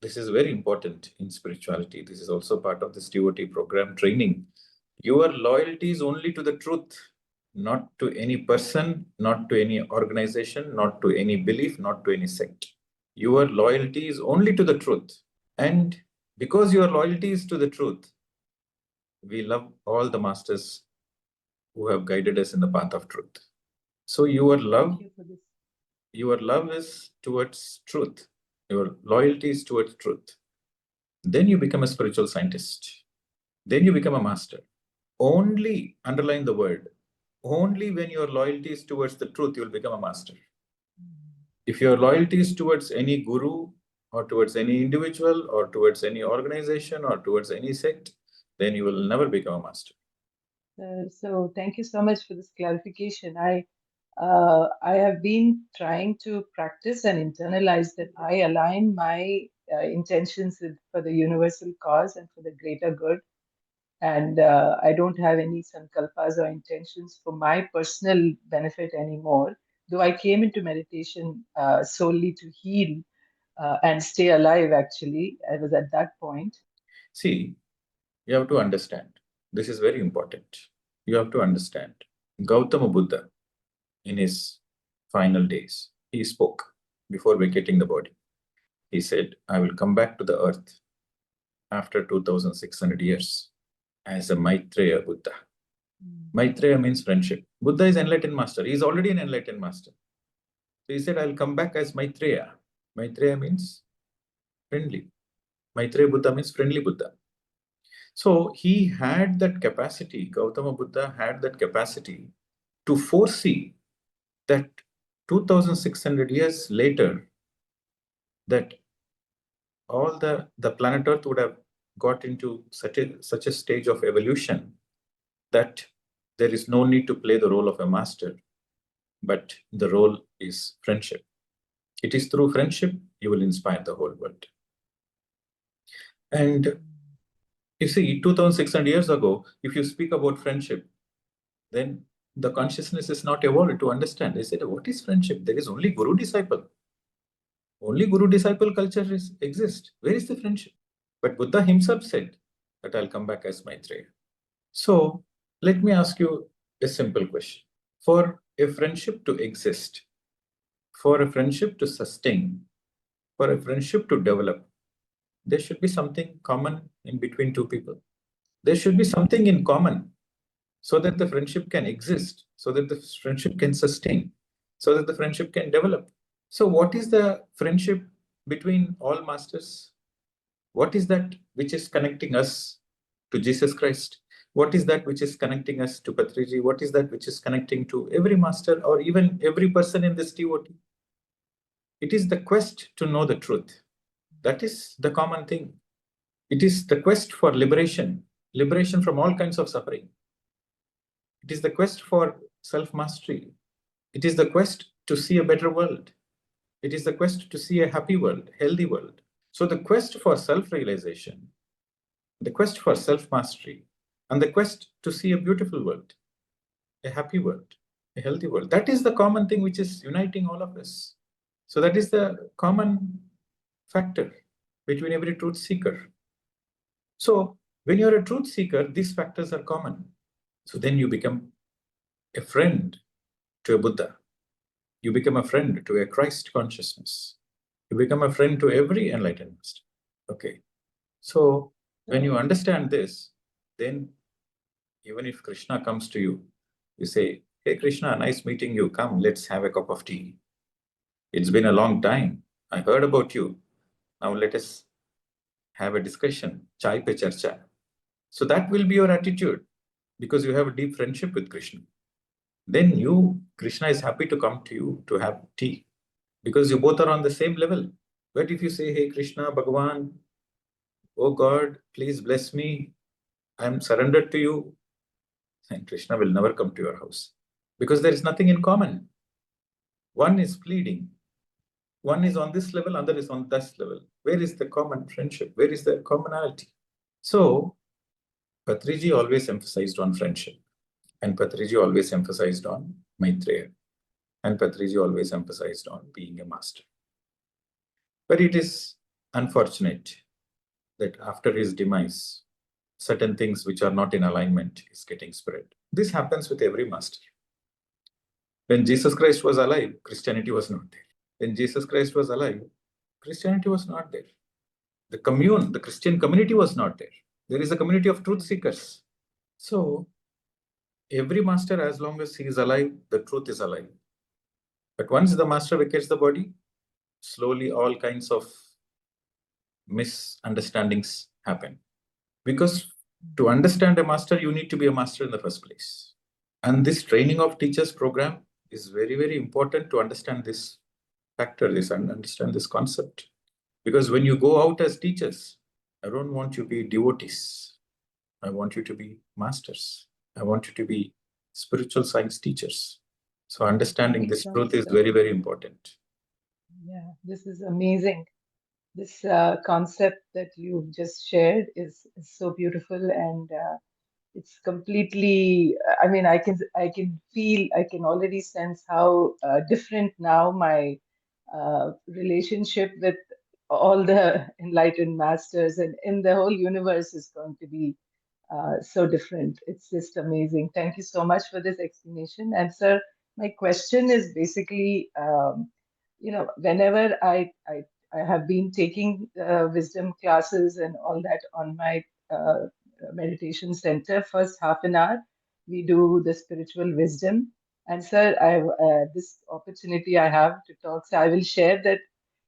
This is very important in spirituality. This is also part of the TOT program training. Your loyalty is only to the truth, not to any person, not to any organization, not to any belief, not to any sect. Your loyalty is only to the truth. And because your loyalty is to the truth, we love all the masters who have guided us in the path of truth. So your love is towards truth. Your loyalty is towards truth. Then you become a spiritual scientist. Then you become a master. Only, underline the word, only when your loyalty is towards the truth, you will become a master. If your loyalty is towards any guru or towards any individual or towards any organization or towards any sect, then you will never become a master.
So thank you so much for this clarification. I have been trying to practice and internalize that I align my intentions for the universal cause and for the greater good. And I don't have any sankalpas or intentions for my personal benefit anymore. Though I came into meditation solely to heal and stay alive, actually. I was at that point.
See, you have to understand. This is very important. You have to understand. Gautama Buddha, in his final days, he spoke before vacating the body. He said, I will come back to the earth after 2600 years as a Maitreya Buddha. Maitreya means friendship. Buddha is enlightened master. He is already an enlightened master. So he said, I will come back as Maitreya. Maitreya means friendly. Maitreya Buddha means friendly Buddha. So he had that capacity, Gautama Buddha had that capacity to foresee that 2600 years later, that all the planet Earth would have got into such a stage of evolution that there is no need to play the role of a master. but the role is friendship. It is through friendship you will inspire the whole world. And you see, 2,600 years ago, if you speak about friendship, then the consciousness is not evolved to understand. They said, what is friendship? There is only guru-disciple. Only guru-disciple culture exists. Where is the friendship? But Buddha himself said that I'll come back as Maitreya. So let me ask you a simple question. For a friendship to exist, for a friendship to sustain, for a friendship to develop, there should be something common in between two people. There should be something in common so that the friendship can exist, so that the friendship can sustain, so that the friendship can develop. So what is the friendship between all masters? What is that which is connecting us to Jesus Christ? What is that which is connecting us to Patriji? What is that which is connecting to every master or even every person in this TOT? It is the quest to know the truth. That is the common thing. It is the quest for liberation, liberation from all kinds of suffering. It is the quest for self-mastery. It is the quest to see a better world. It is the quest to see a happy world, healthy world. So the quest for self-realization, the quest for self-mastery, and the quest to see a beautiful world, a happy world, a healthy world, that is the common thing which is uniting all of us. So that is the common factor between every truth seeker. So when you're a truth seeker, these factors are common. So then you become a friend to a Buddha. You become a friend to a Christ consciousness. You become a friend to every enlightened master. Okay. So when you understand this, then even if Krishna comes to you, you say, hey Krishna, nice meeting you. Come, let's have a cup of tea. It's been a long time. I heard about you. Now let us have a discussion. Chai pe charcha. So that will be your attitude because you have a deep friendship with Krishna. Then Krishna is happy to come to you to have tea because you both are on the same level. But if you say, hey Krishna, Bhagavan, oh God, please bless me, I'm surrendered to you, and Krishna will never come to your house because there is nothing in common. One is pleading, one is on this level, other is on this level. Where is the common friendship? Where is the commonality? So Patriji always emphasized on friendship, and Patriji always emphasized on Maitreya, and Patriji always emphasized on being a master. But it is unfortunate that after his demise, certain things which are not in alignment is getting spread. This happens with every master. When Jesus Christ was alive, Christianity was not there. When Jesus Christ was alive, Christianity was not there. The Christian community was not there. There is a community of truth seekers. So every master, as long as he is alive, the truth is alive. But once the master vacates the body, slowly all kinds of misunderstandings happen. Because to understand a master, you need to be a master in the first place. And this training of teachers program is very, very important to understand this factor, understand this concept. Because when you go out as teachers, I don't want you to be devotees. I want you to be masters. I want you to be spiritual science teachers. So understanding this truth is very, very important.
Yeah, this is amazing. This concept that you've just shared is so beautiful, and it's completely. I mean, I can feel, I can already sense how different now my relationship with all the enlightened masters and in the whole universe is going to be so different. It's just amazing. Thank you so much for this explanation. And sir, my question is basically, whenever I have been taking wisdom classes and all that on my meditation center, first half an hour, we do the spiritual wisdom. And sir, this opportunity I have to talk, so I will share that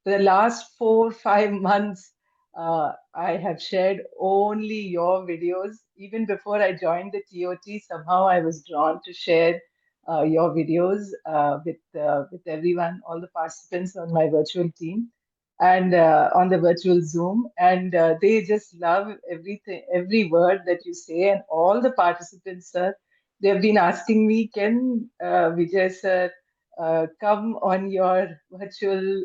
for the last 4 5 months, I have shared only your videos. Even before I joined the TOT, somehow I was drawn to share your videos with everyone, all the participants on my virtual team and on the virtual Zoom. And they just love everything, every word that you say. And all the participants, sir, they've been asking me, can Vijay sir come on your virtual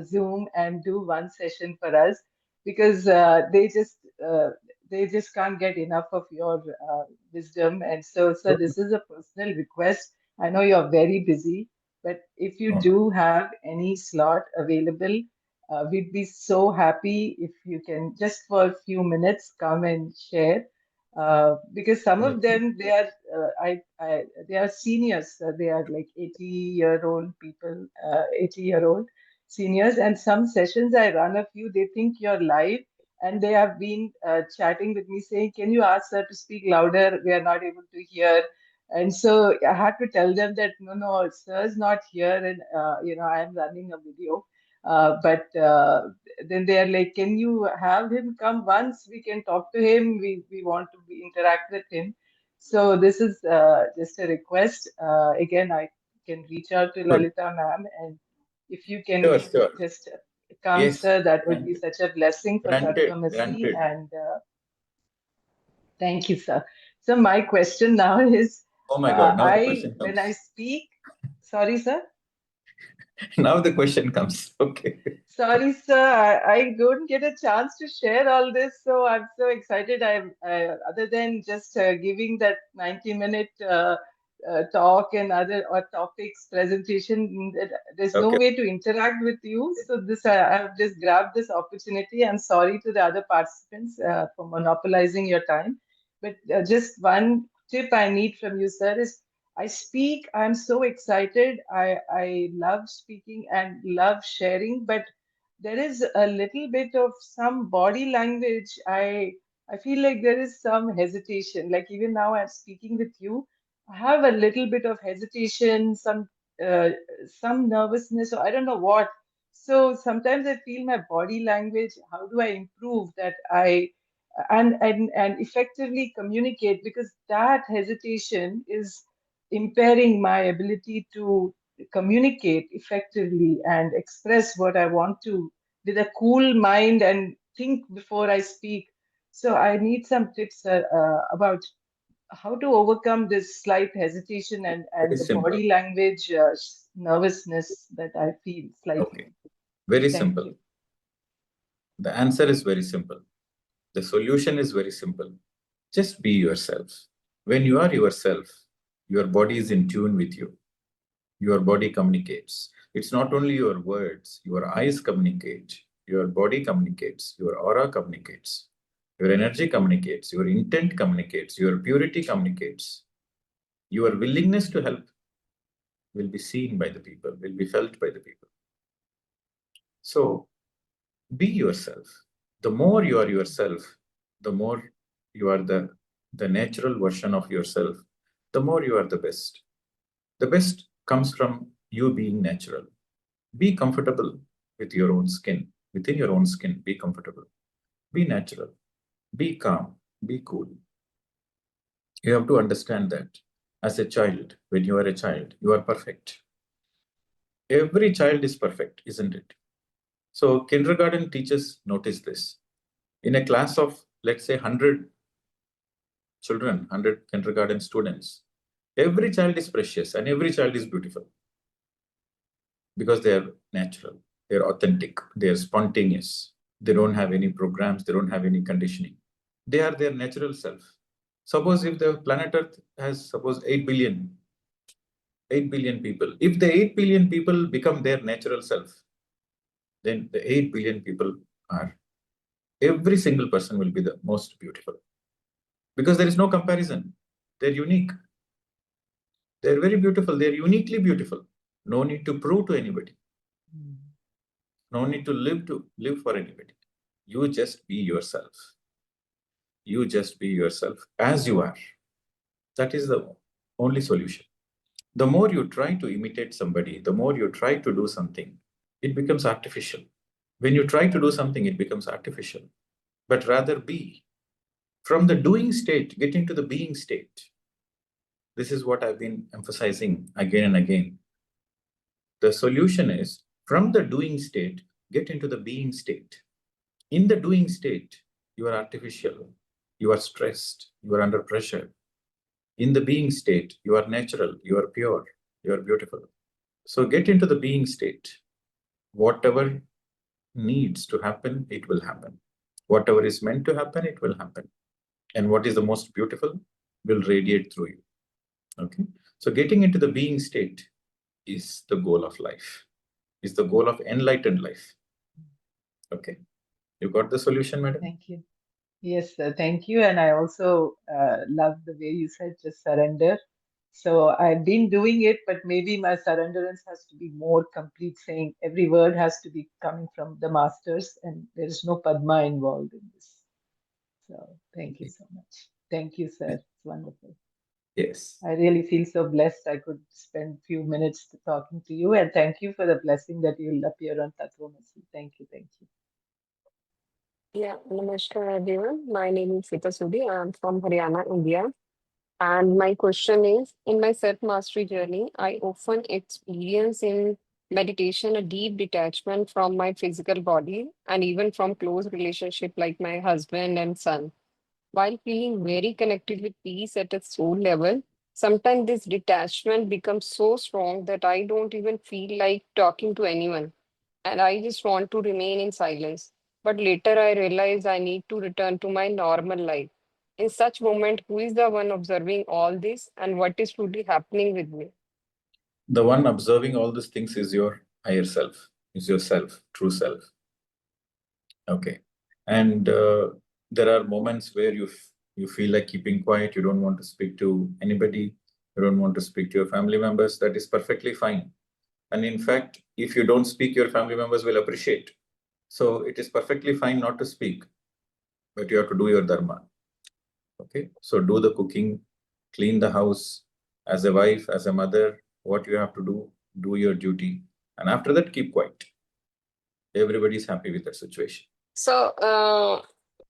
Zoom and do one session for us, because they just can't get enough of your wisdom. And so, sir, this is a personal request. I know you're very busy, but if you do have any slot available, we'd be so happy if you can just for a few minutes come and share. Because some of them, they are they are seniors. They are like 80-year-old people, 80-year-old seniors. And some sessions I run a few, they think you're live, and they have been chatting with me saying, "Can you ask her to speak louder? We are not able to hear." And so I had to tell them that no, sir's not here, and I am running a video. But then they are like, "Can you have him come once? We can talk to him. We want to interact with him." So this is just a request. Again, I can reach out to
Good.
Lalita ma'am, and if you can
Sure.
just come,
Yes.
sir, that would be such a blessing for
Granted.
Tattvamasee. And thank you, sir. So my question now is,
Oh my God, now the question
when I
comes.
speak, sorry, sir.
Now the question comes. Okay.
Sorry, sir. I don't get a chance to share all this, so I'm so excited. Other than just giving that 90-minute talk and other topics presentation, there's no
Okay.
way to interact with you. So this I've just grabbed this opportunity. I'm sorry to the other participants for monopolizing your time, but just one tip I need from you, sir, is I speak. I'm so excited. I love speaking and love sharing, but there is a little bit of some body language. I feel like there is some hesitation. Like even now I'm speaking with you, I have a little bit of hesitation, uh, some nervousness, or I don't know what. So sometimes I feel my body language. How do I improve that? And effectively communicate, because that hesitation is impairing my ability to communicate effectively and express what I want to with a cool mind and think before I speak. So I need some tips about how to overcome this slight hesitation
Very
and the
simple.
body language nervousness that I feel slightly.
Okay. Very
Thank
simple.
you.
The answer is very simple. The solution is very simple. Just be yourself. When you are yourself, your body is in tune with you. Your body communicates. It's not only your words, your eyes communicate, your body communicates, your aura communicates, your energy communicates, your intent communicates, your purity communicates. Your willingness to help will be seen by the people, will be felt by the people. So be yourself. The more you are yourself, the more you are the natural version of yourself, the more you are the best. The best comes from you being natural. Be comfortable with your own skin. Within your own skin, be comfortable. Be natural. Be calm. Be cool. You have to understand that as a child, when you are a child, you are perfect. Every child is perfect, isn't it? So kindergarten teachers notice this. In a class of, let's say, 100 children, 100 kindergarten students, every child is precious and every child is beautiful because they are natural, they're authentic, they're spontaneous. They don't have any programs, they don't have any conditioning. They are their natural self. Suppose if the planet Earth has, suppose 8 billion people, if the 8 billion people become their natural self, then the 8 billion people are, every single person will be the most beautiful. Because there is no comparison. They're unique. They're very beautiful. They're uniquely beautiful. No need to prove to anybody. No need to live for anybody. You just be yourself. You just be yourself as you are. That is the only solution. The more you try to imitate somebody, the more you try to do something, it becomes artificial. When you try to do something, it becomes artificial. But rather be. From the doing state, get into the being state. This is what I've been emphasizing again and again. The solution is, from the doing state, get into the being state. In the doing state, you are artificial, you are stressed, you are under pressure. In the being state, you are natural, you are pure, you are beautiful. So get into the being state. Whatever needs to happen, it will happen. Whatever is meant to happen, it will happen. And what is the most beautiful will radiate through you. Okay. So getting into the being state is the goal of life, is the goal of enlightened life. Okay. You got the solution, madam?
Thank you. Yes, sir. Thank you. And I also love the way you said just surrender. So I've been doing it, but maybe my surrenderance has to be more complete, saying every word has to be coming from the masters, and there is no Padma involved in this. So thank you so much. Thank you, sir. It's wonderful.
Yes.
I really feel so blessed I could spend few minutes talking to you, and thank you for the blessing that you'll appear on Tattvamasi. Thank you, thank you.
Yeah, namaskar everyone. My name is Sita Sudi. I'm from Haryana, India. And my question is, in my self mastery journey, I often experience in meditation a deep detachment from my physical body and even from close relationship like my husband and son. While feeling very connected with peace at a soul level, sometimes this detachment becomes so strong that I don't even feel like talking to anyone and I just want to remain in silence. But later I realize I need to return to my normal life. In such moment, who is the one observing all this and what is truly happening with me?
The one observing all these things is your higher self, is yourself, true self. Okay. And there are moments where you feel like keeping quiet, you don't want to speak to anybody, you don't want to speak to your family members. That is perfectly fine. And in fact, if you don't speak, your family members will appreciate. So it is perfectly fine not to speak, but you have to do your dharma. Okay. So do the cooking, clean the house. As a wife, as a mother, what you have to do your duty. And after that, keep quiet. Everybody is happy with that situation.
So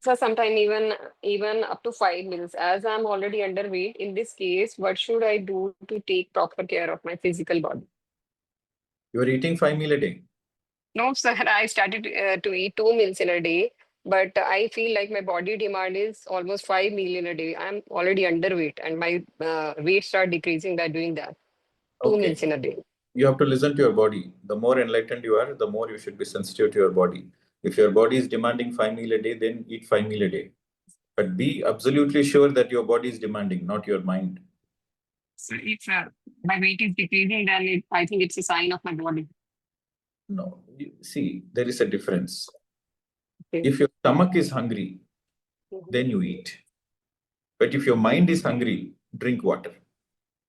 sometime even up to 5 meals. As I'm already underweight, in this case, what should I do to take proper care of my physical body?
You are eating 5 meals a day.
No, sir, I started to eat 2 meals in a day, but I feel like my body demand is almost 5 meals in a day. I'm already underweight, and my weight start decreasing by doing that. 2 meals in a day.
You have to listen to your body. The more enlightened you are, the more you should be sensitive to your body. If your body is demanding 5 meals a day, then eat 5 meals a day. But be absolutely sure that your body is demanding, not your mind.
So if my weight is decreasing, then I think it's a sign of my body.
No, see, there is a difference. Okay. If your stomach is hungry, then you eat. But if your mind is hungry, drink water.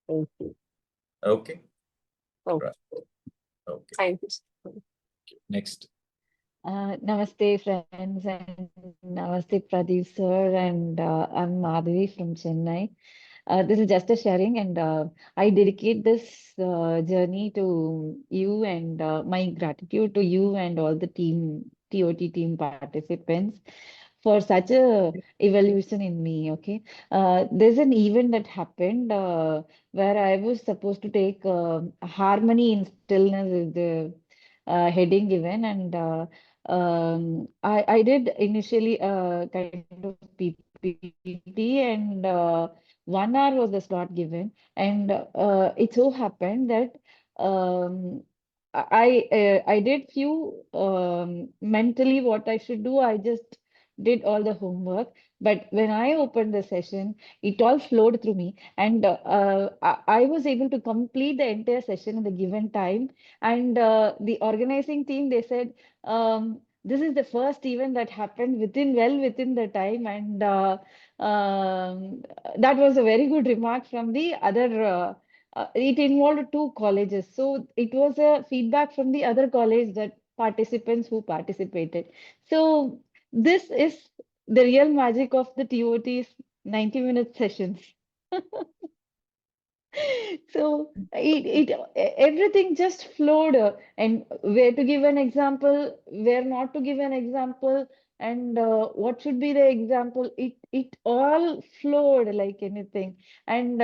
Okay.
Okay.
Okay.
Right. Okay.
Thank you.
Next.
Namaste, friends, and Namaste, Pradeep sir, and I'm Madhavi from Chennai. This is just a sharing, and I dedicate this journey to you, and my gratitude to you and all the TOT team participants for such a evolution in me. Okay, there's an event that happened where I was supposed to take harmony in stillness is the heading given, and I did initially kind of PPT, and 1 hour was the slot given, and it so happened that um, I did few mentally what I should do. I just did all the homework, but when I opened the session, it all flowed through me, and I was able to complete the entire session in the given time. And the organizing team, they said, this is the first event that happened within the time, and that was a very good remark from the other. It involved 2 colleges, so it was a feedback from the other college that participants who participated. So this is the real magic of the TOT's 90-minute sessions. So everything just flowed, and where to give an example, where not to give an example, and what should be the example. It all flowed like anything, and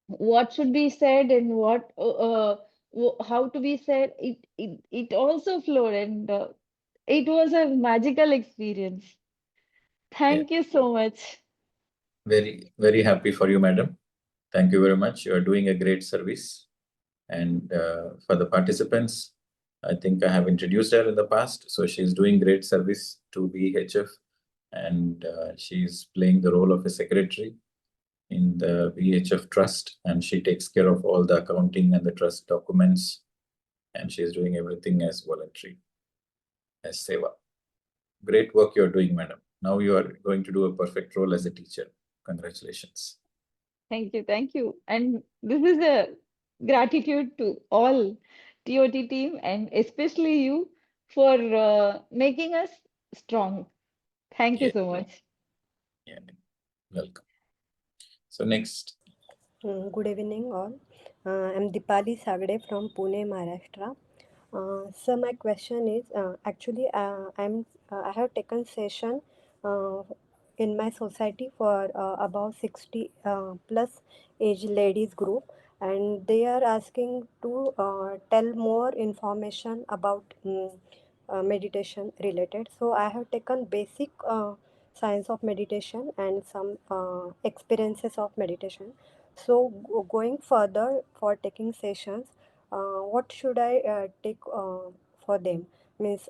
what should be said and how to be said. It also flowed, and it was a magical experience. Thank you so much.
Very, very happy for you, madam. Thank you very much. You are doing a great service. And for the participants, I think I have introduced her in the past. So she's doing great service to BEHF, and she's playing the role of a secretary in the BEHF trust, and she takes care of all the accounting and the trust documents, and she's doing everything as voluntary, as seva. Great work you're doing, madam. Now you are going to do a perfect role as a teacher. Congratulations.
Thank you, thank you. And this is a gratitude to all TOT team and especially you for making us strong. Thank you
Yeah,
so much.
yeah. Welcome. So next.
Good evening, all. I'm Dipali Sagde from Pune, Maharashtra. So my question is actually I have taken session uh, in my society for about 60 plus age ladies group, and they are asking to tell more information about meditation related. So I have taken basic science of meditation and some experiences of meditation. So going further for taking sessions, what should I take for them? Means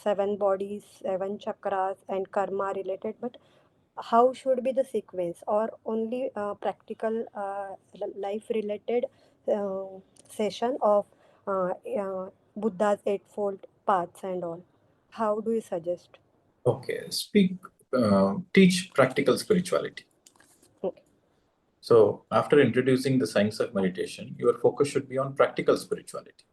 seven bodies, seven chakras, and karma related. But how should be the sequence, or only practical life related uh, session of Buddha's eightfold paths and all? How do you suggest?
Okay, teach practical spirituality.
Okay.
So after introducing the science of meditation, your focus should be on practical spirituality.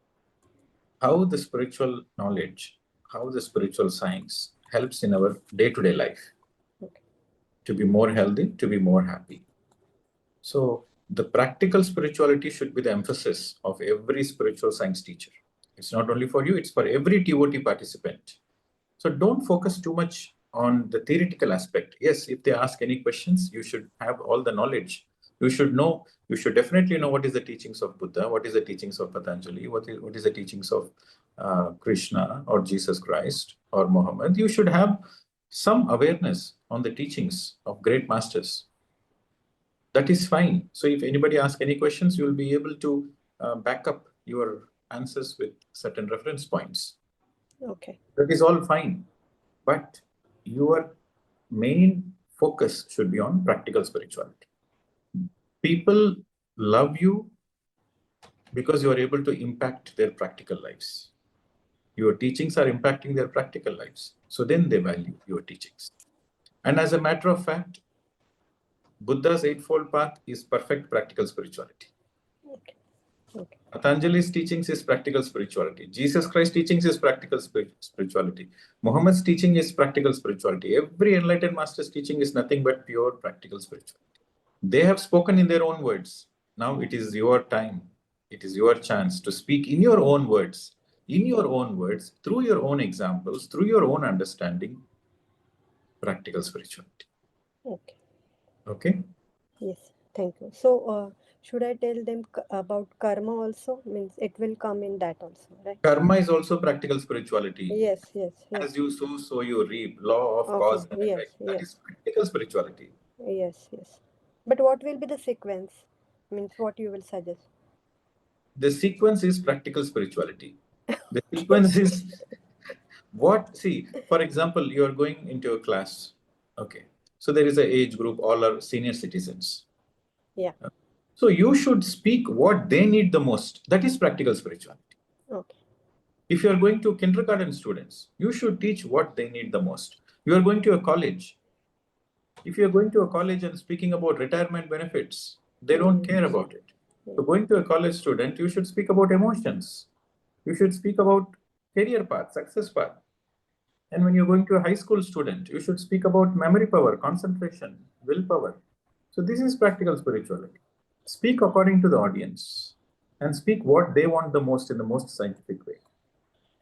How the spiritual knowledge, how the spiritual science helps in our day-to-day life to be more healthy, to be more happy. So the practical spirituality should be the emphasis of every spiritual science teacher. It's not only for you, it's for every TOT participant. So don't focus too much on the theoretical aspect. Yes, if they ask any questions, you should have all the knowledge. You should know, you should definitely know what is the teachings of Buddha, what is the teachings of Patanjali, what is the teachings of Krishna or Jesus Christ or Muhammad. You should have some awareness on the teachings of great masters. That is fine. So if anybody asks any questions, you will be able to back up your answers with certain reference points.
Okay.
That is all fine. But your main focus should be on practical spirituality. People love you because you are able to impact their practical lives. Your teachings are impacting their practical lives. So then they value your teachings. And as a matter of fact, Buddha's Eightfold Path is perfect practical spirituality.
Okay. Okay.
Patanjali's teachings is practical spirituality. Jesus Christ's teachings is practical spirituality. Muhammad's teaching is practical spirituality. Every enlightened master's teaching is nothing but pure practical spirituality. They have spoken in their own words. Now it is your time. It is your chance to speak in your own words, through your own examples, through your own understanding, practical spirituality.
Okay.
Okay?
Yes. Thank you. So should I tell them about karma also? Means it will come in that also, right?
Karma is also practical spirituality.
Yes. Yes. Yes.
As you sow, so you reap. Law of
Okay.
cause and
Yes.
effect. That
Yes.
is practical spirituality.
Yes. Yes. But what will be the sequence? Means what you will suggest?
The sequence is practical spirituality. The sequence is what, see, for example, you are going into a class. Okay. So there is an age group, all are senior citizens.
Yeah.
So you should speak what they need the most. That is practical spirituality.
Okay.
If you are going to kindergarten students, you should teach what they need the most. You are going to a college. If you are going to a college and speaking about retirement benefits, they don't care about it. So going to a college student, you should speak about emotions. You should speak about career path, success path. And when you're going to a high school student, you should speak about memory power, concentration, willpower. So this is practical spirituality. Speak according to the audience and speak what they want the most in the most scientific way.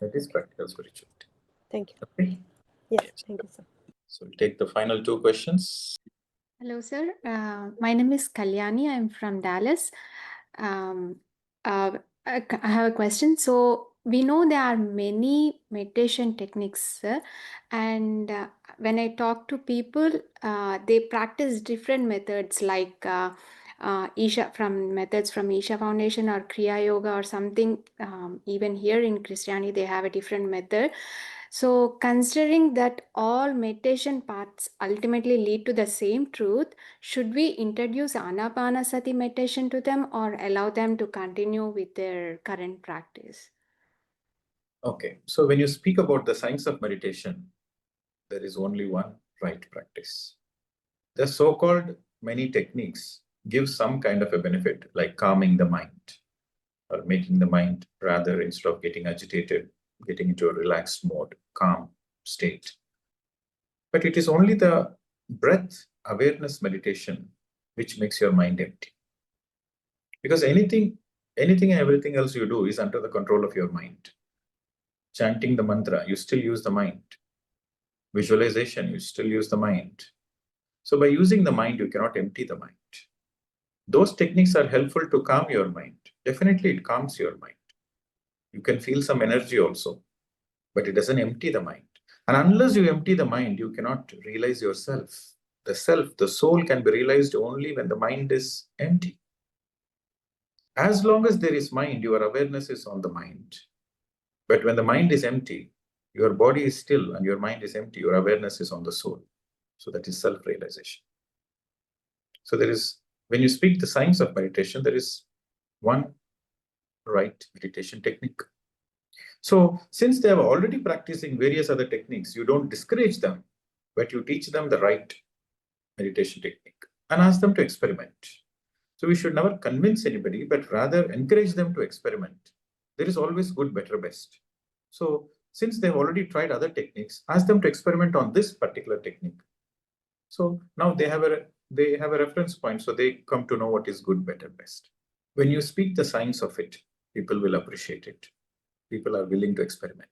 That is practical spirituality.
Thank you.
Okay?
Yes. Thank you, sir.
So we'll take the final two questions.
Hello, sir. My name is Kalyani. I'm from Dallas. Um, I have a question. So we know there are many meditation techniques, sir, and when I talk to people, they practice different methods like Isha from methods from Isha Foundation or Kriya Yoga or something. Even here in Christianity, they have a different method. So considering that all meditation paths ultimately lead to the same truth, should we introduce Anapanasati meditation to them or allow them to continue with their current practice?
Okay, so when you speak about the science of meditation, there is only one right practice. The so-called many techniques give some kind of a benefit, like calming the mind or making the mind rather, instead of getting agitated, getting into a relaxed mode, calm state. But it is only the breath awareness meditation which makes your mind empty. Because anything and everything else you do is under the control of your mind. Chanting the mantra, you still use the mind. Visualization, you still use the mind. So by using the mind, you cannot empty the mind. Those techniques are helpful to calm your mind. Definitely it calms your mind. You can feel some energy also, but it doesn't empty the mind. And unless you empty the mind, you cannot realize yourself. The self, the soul can be realized only when the mind is empty. As long as there is mind, your awareness is on the mind. But when the mind is empty, your body is still and your mind is empty, your awareness is on the soul. So that is self-realization. So there is, when you speak the science of meditation, there is one right meditation technique. So since they are already practicing various other techniques, you don't discourage them, but you teach them the right meditation technique and ask them to experiment. So we should never convince anybody, but rather encourage them to experiment. There is always good, better, best. So since they've already tried other techniques, ask them to experiment on this particular technique. So now they have a reference point, so they come to know what is good, better, best. When you speak the science of it, people will appreciate it. People are willing to experiment.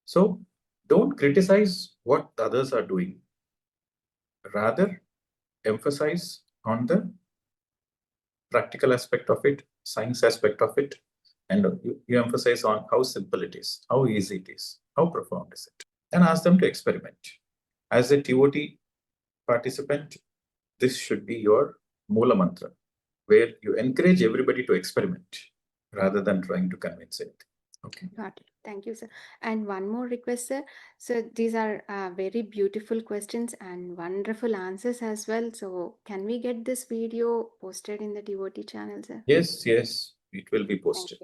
So don't criticize what the others are doing. Rather, emphasize on the practical aspect of it, science aspect of it, and you emphasize on how simple it is, how easy it is, how profound is it, and ask them to experiment. As a TOT participant, this should be your Moola Mantra, where you encourage everybody to experiment rather than trying to convince it. Okay.
Got it. Thank you, sir. And one more request, sir. So these are very beautiful questions and wonderful answers as well. So can we get this video posted in the TOT channel, sir?
Yes, it will be posted.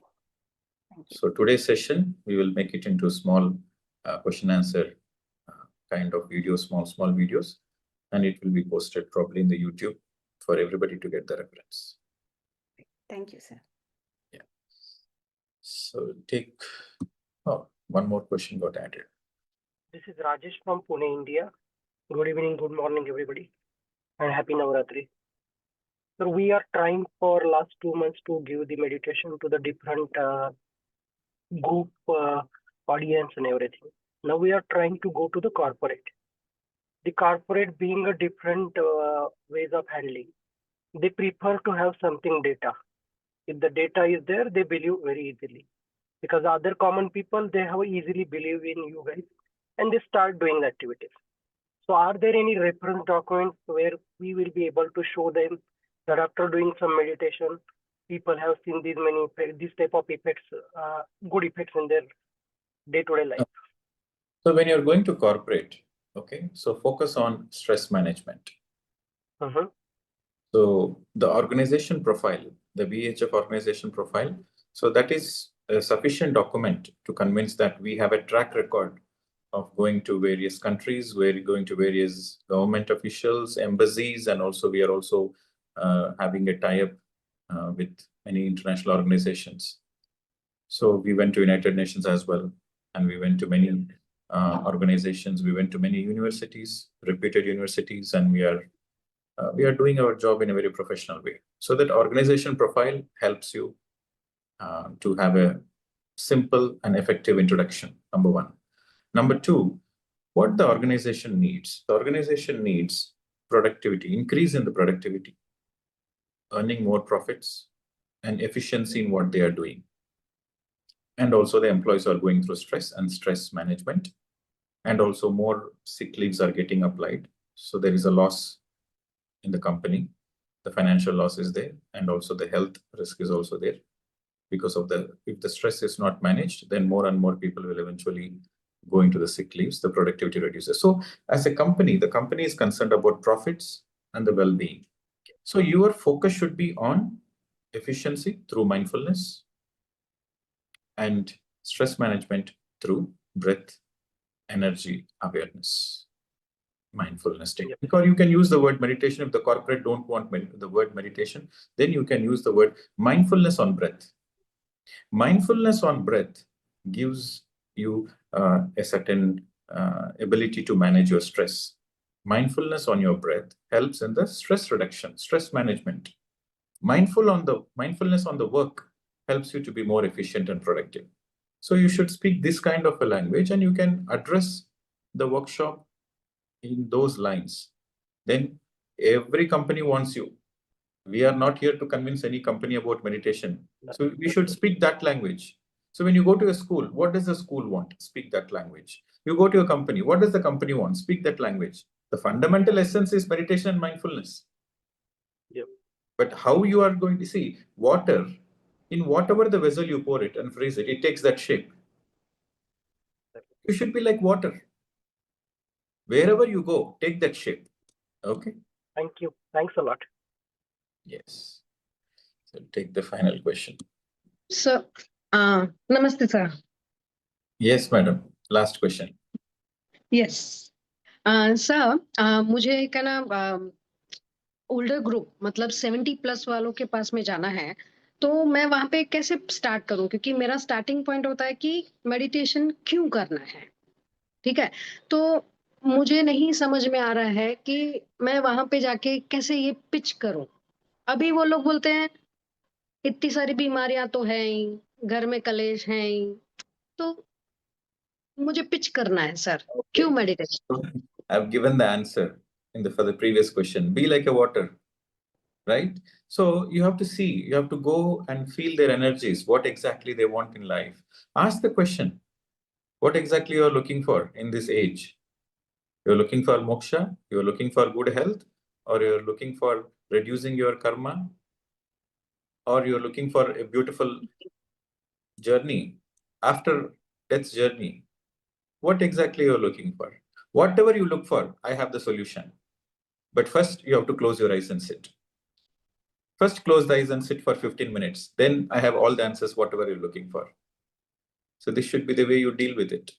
Thank you.
So today's session, we will make it into small question answer kind of videos, small videos, and it will be posted probably in the YouTube for everybody to get the reference.
Thank you, sir.
Yeah. So take, one more question got added.
This is Rajesh from Pune, India. Good evening, good morning, everybody, and happy Navratri. So we are trying for last 2 months to give the meditation to the different group audience and everything. Now we are trying to go to the corporate. The corporate being a different ways of handling. They prefer to have something data. If the data is there, they believe very easily. Because other common people, they have easily believe in you guys and they start doing activities. So are there any reference documents where we will be able to show them that after doing some meditation, people have seen these type of effects, good effects in their day-to-day life?
So when you're going to corporate, okay, so focus on stress management. So the organization profile, the BEHF organization profile, so that is a sufficient document to convince that we have a track record of going to various countries, we're going to various government officials, embassies, and also we are also having a tie-up with many international organizations. So we went to United Nations as well, and we went to many organizations, we went to many universities, reputed universities, and we are doing our job in a very professional way. So that organization profile helps you to have a simple and effective introduction, number one. Number two, what the organization needs. The organization needs productivity, increase in the productivity, earning more profits, and efficiency in what they are doing. And also the employees are going through stress and stress management. And also more sick leaves are getting applied. So there is a loss in the company. the financial loss is there, and also the health risk is also there. Because of if the stress is not managed, then more and more people will eventually go into the sick leaves, the productivity reduces. So as a company, the company is concerned about profits and the well-being. So your focus should be on efficiency through mindfulness and stress management through breath, energy, awareness, mindfulness technique. Or you can use the word meditation. If the corporate don't want the word meditation, then you can use the word mindfulness on breath. Mindfulness on breath gives you a certain ability to manage your stress. Mindfulness on your breath helps in the stress reduction, stress management. Mindfulness on the work helps you to be more efficient and productive. So you should speak this kind of a language, and you can address the workshop in those lines. Then every company wants you. We are not here to convince any company about meditation. So we should speak that language. So when you go to a school, what does the school want? Speak that language. You go to a company, what does the company want? Speak that language. The fundamental essence is meditation and mindfulness.
Yep.
But how you are going to see water, in whatever the vessel you pour it and freeze it, it takes that shape. You should be like water. Wherever you go, take that shape. Okay.
Thank you. Thanks a lot.
Yes. So take the final question.
Sir, namaste, sir.
Yes, madam. Last question.
Yes. Sir, मुझे क्या ना older group मतलब 70+ वालों के पास में जाना है, तो मैं वहां पे कैसे स्टार्ट करूं? क्योंकि मेरा स्टार्टिंग पॉइंट होता है कि मेडिटेशन क्यों करना है, ठीक है? तो मुझे नहीं समझ में आ रहा है कि मैं वहां पे जाके कैसे ये पिच करूं। अभी वो लोग बोलते हैं इतनी सारी बीमारियां तो है ही, घर में कलेश है ही, तो मुझे पिच करना है सर, क्यों meditation?
I've given the answer for the previous question. Be like a water, right? So you have to see, you have to go and feel their energies, what exactly they want in life. Ask the question, what exactly you're looking for in this age? You're looking for moksha, you're looking for good health, or you're looking for reducing your karma, or you're looking for a beautiful journey after death's journey. What exactly you're looking for? Whatever you look for, I have the solution. But first, you have to close your eyes and sit. First, close the eyes and sit for 15 minutes. Then I have all the answers, whatever you're looking for. So this should be the way you deal with it.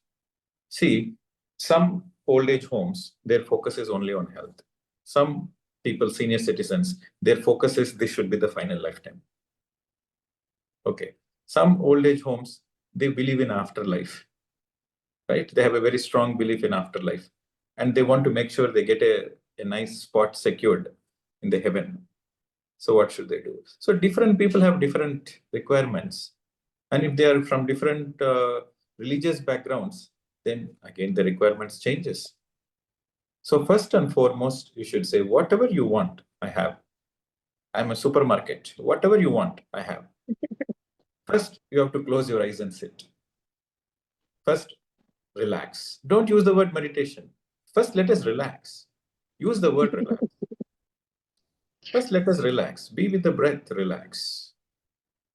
See, some old age homes, their focus is only on health. Some people, senior citizens, their focus is this should be the final lifetime. Okay. Some old age homes, they believe in afterlife. Right? They have a very strong belief in afterlife, and they want to make sure they get a nice spot secured in the heaven. So what should they do? So different people have different requirements. And if they are from different religious backgrounds, then again, the requirements changes. So first and foremost, you should say, whatever you want, I have. I'm a supermarket. Whatever you want, I have. First, you have to close your eyes and sit. First, relax. Don't use the word meditation. First, let us relax. Use the word relax. First, let us relax. Be with the breath, relax.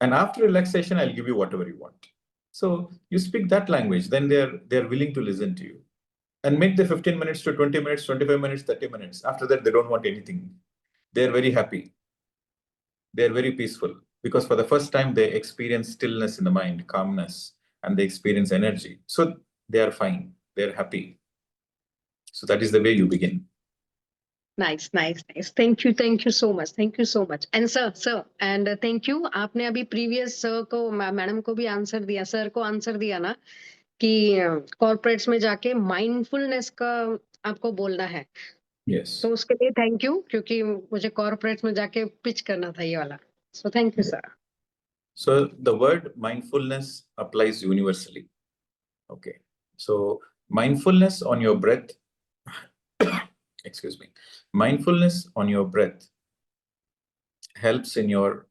And after relaxation, I'll give you whatever you want. So you speak that language, then they're willing to listen to you. And make the 15 minutes to 20 minutes, 25 minutes, 30 minutes. After that, they don't want anything. They're very happy. They're very peaceful. Because for the first time, they experience stillness in the mind, calmness, and they experience energy. So they are fine. They're happy. So that is the way you begin.
Nice. Thank you so much. Thank you so much. And sir, and thank you. आपने अभी previous sir को, madam को भी answer दिया, sir को answer दिया ना कि कॉर्पोरेट्स में जाके माइंडफुलनेस का आपको बोलना है.
Yes.
तो उसके लिए थैंक यू, क्योंकि मुझे कॉर्पोरेट्स में जाके पिच करना था ये वाला. So thank you, sir.
So the word mindfulness applies universally. Okay. So mindfulness on your breath, excuse me, mindfulness on your breath helps in your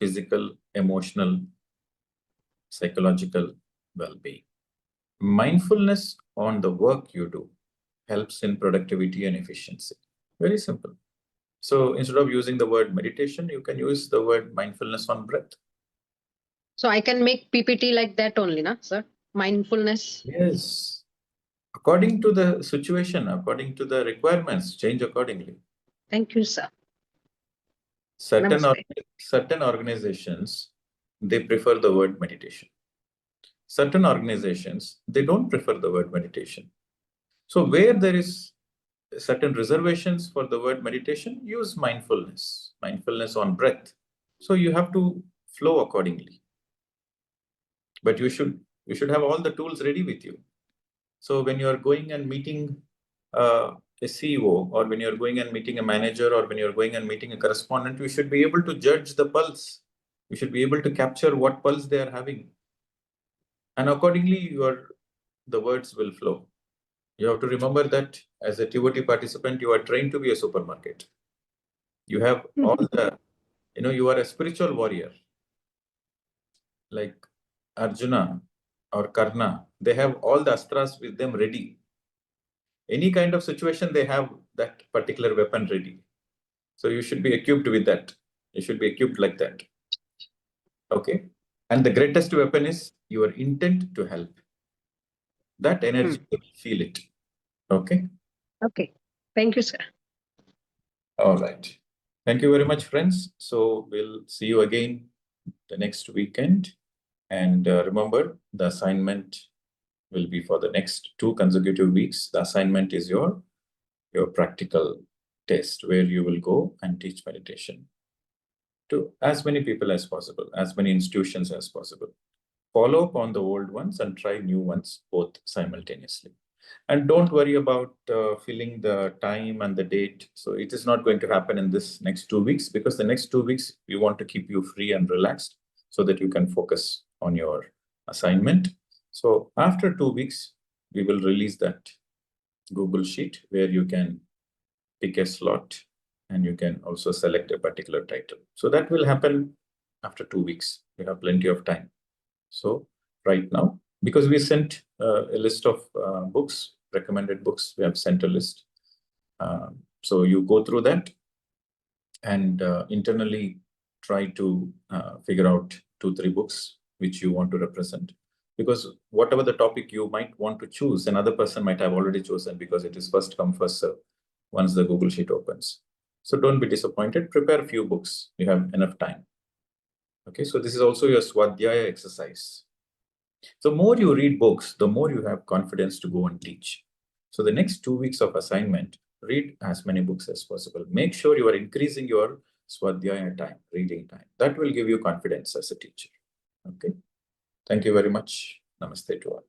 physical, emotional, psychological well-being. Mindfulness on the work you do helps in productivity and efficiency. Very simple. So instead of using the word meditation, you can use the word mindfulness on breath.
So I can make PPT like that only, na, sir? Mindfulness.
Yes. According to the situation, according to the requirements, change accordingly.
Thank you, sir.
Certain
Namaste.
organizations, they prefer the word meditation. Certain organizations, they don't prefer the word meditation. So where there is certain reservations for the word meditation, use mindfulness on breath. So you have to flow accordingly. But you should have all the tools ready with you. So when you are going and meeting a CEO, or when you're going and meeting a manager, or when you're going and meeting a correspondent, you should be able to judge the pulse. You should be able to capture what pulse they are having. And accordingly, the words will flow. You have to remember that as a TOT participant, you are trained to be a supermarket. You have all the, you are a spiritual warrior. Like Arjuna or Karna, they have all the astras with them ready. Any kind of situation, they have that particular weapon ready. So you should be equipped with that. You should be equipped like that. Okay. And the greatest weapon is your intent to help. That energy, feel it. Okay.
Okay. Thank you, sir.
All right. Thank you very much, friends. So we'll see you again the next weekend. And remember, the assignment will be for the next 2 consecutive weeks. The assignment is your practical test, where you will go and teach meditation to as many people as possible, as many institutions as possible. Follow up on the old ones and try new ones both simultaneously. And don't worry about filling the time and the date. So it is not going to happen in this next 2 weeks, because the next 2 weeks, we want to keep you free and relaxed so that you can focus on your assignment. So after 2 weeks, we will release that Google Sheet where you can pick a slot and you can also select a particular title. So that will happen after 2 weeks. We have plenty of time. So right now, because we sent a list of books, recommended books, we have sent a list. So you go through that and internally try to figure out 2-3 books which you want to represent. Because whatever the topic you might want to choose, another person might have already chosen, because it is first come, first serve once the Google Sheet opens. So don't be disappointed. Prepare a few books. You have enough time. Okay, so this is also your Swadhyaya exercise. The more you read books, the more you have confidence to go and teach. So the next 2 weeks of assignment, read as many books as possible. Make sure you are increasing your Swadhyaya time, reading time. That will give you confidence as a teacher. Okay. Thank you very much. Namaste to all.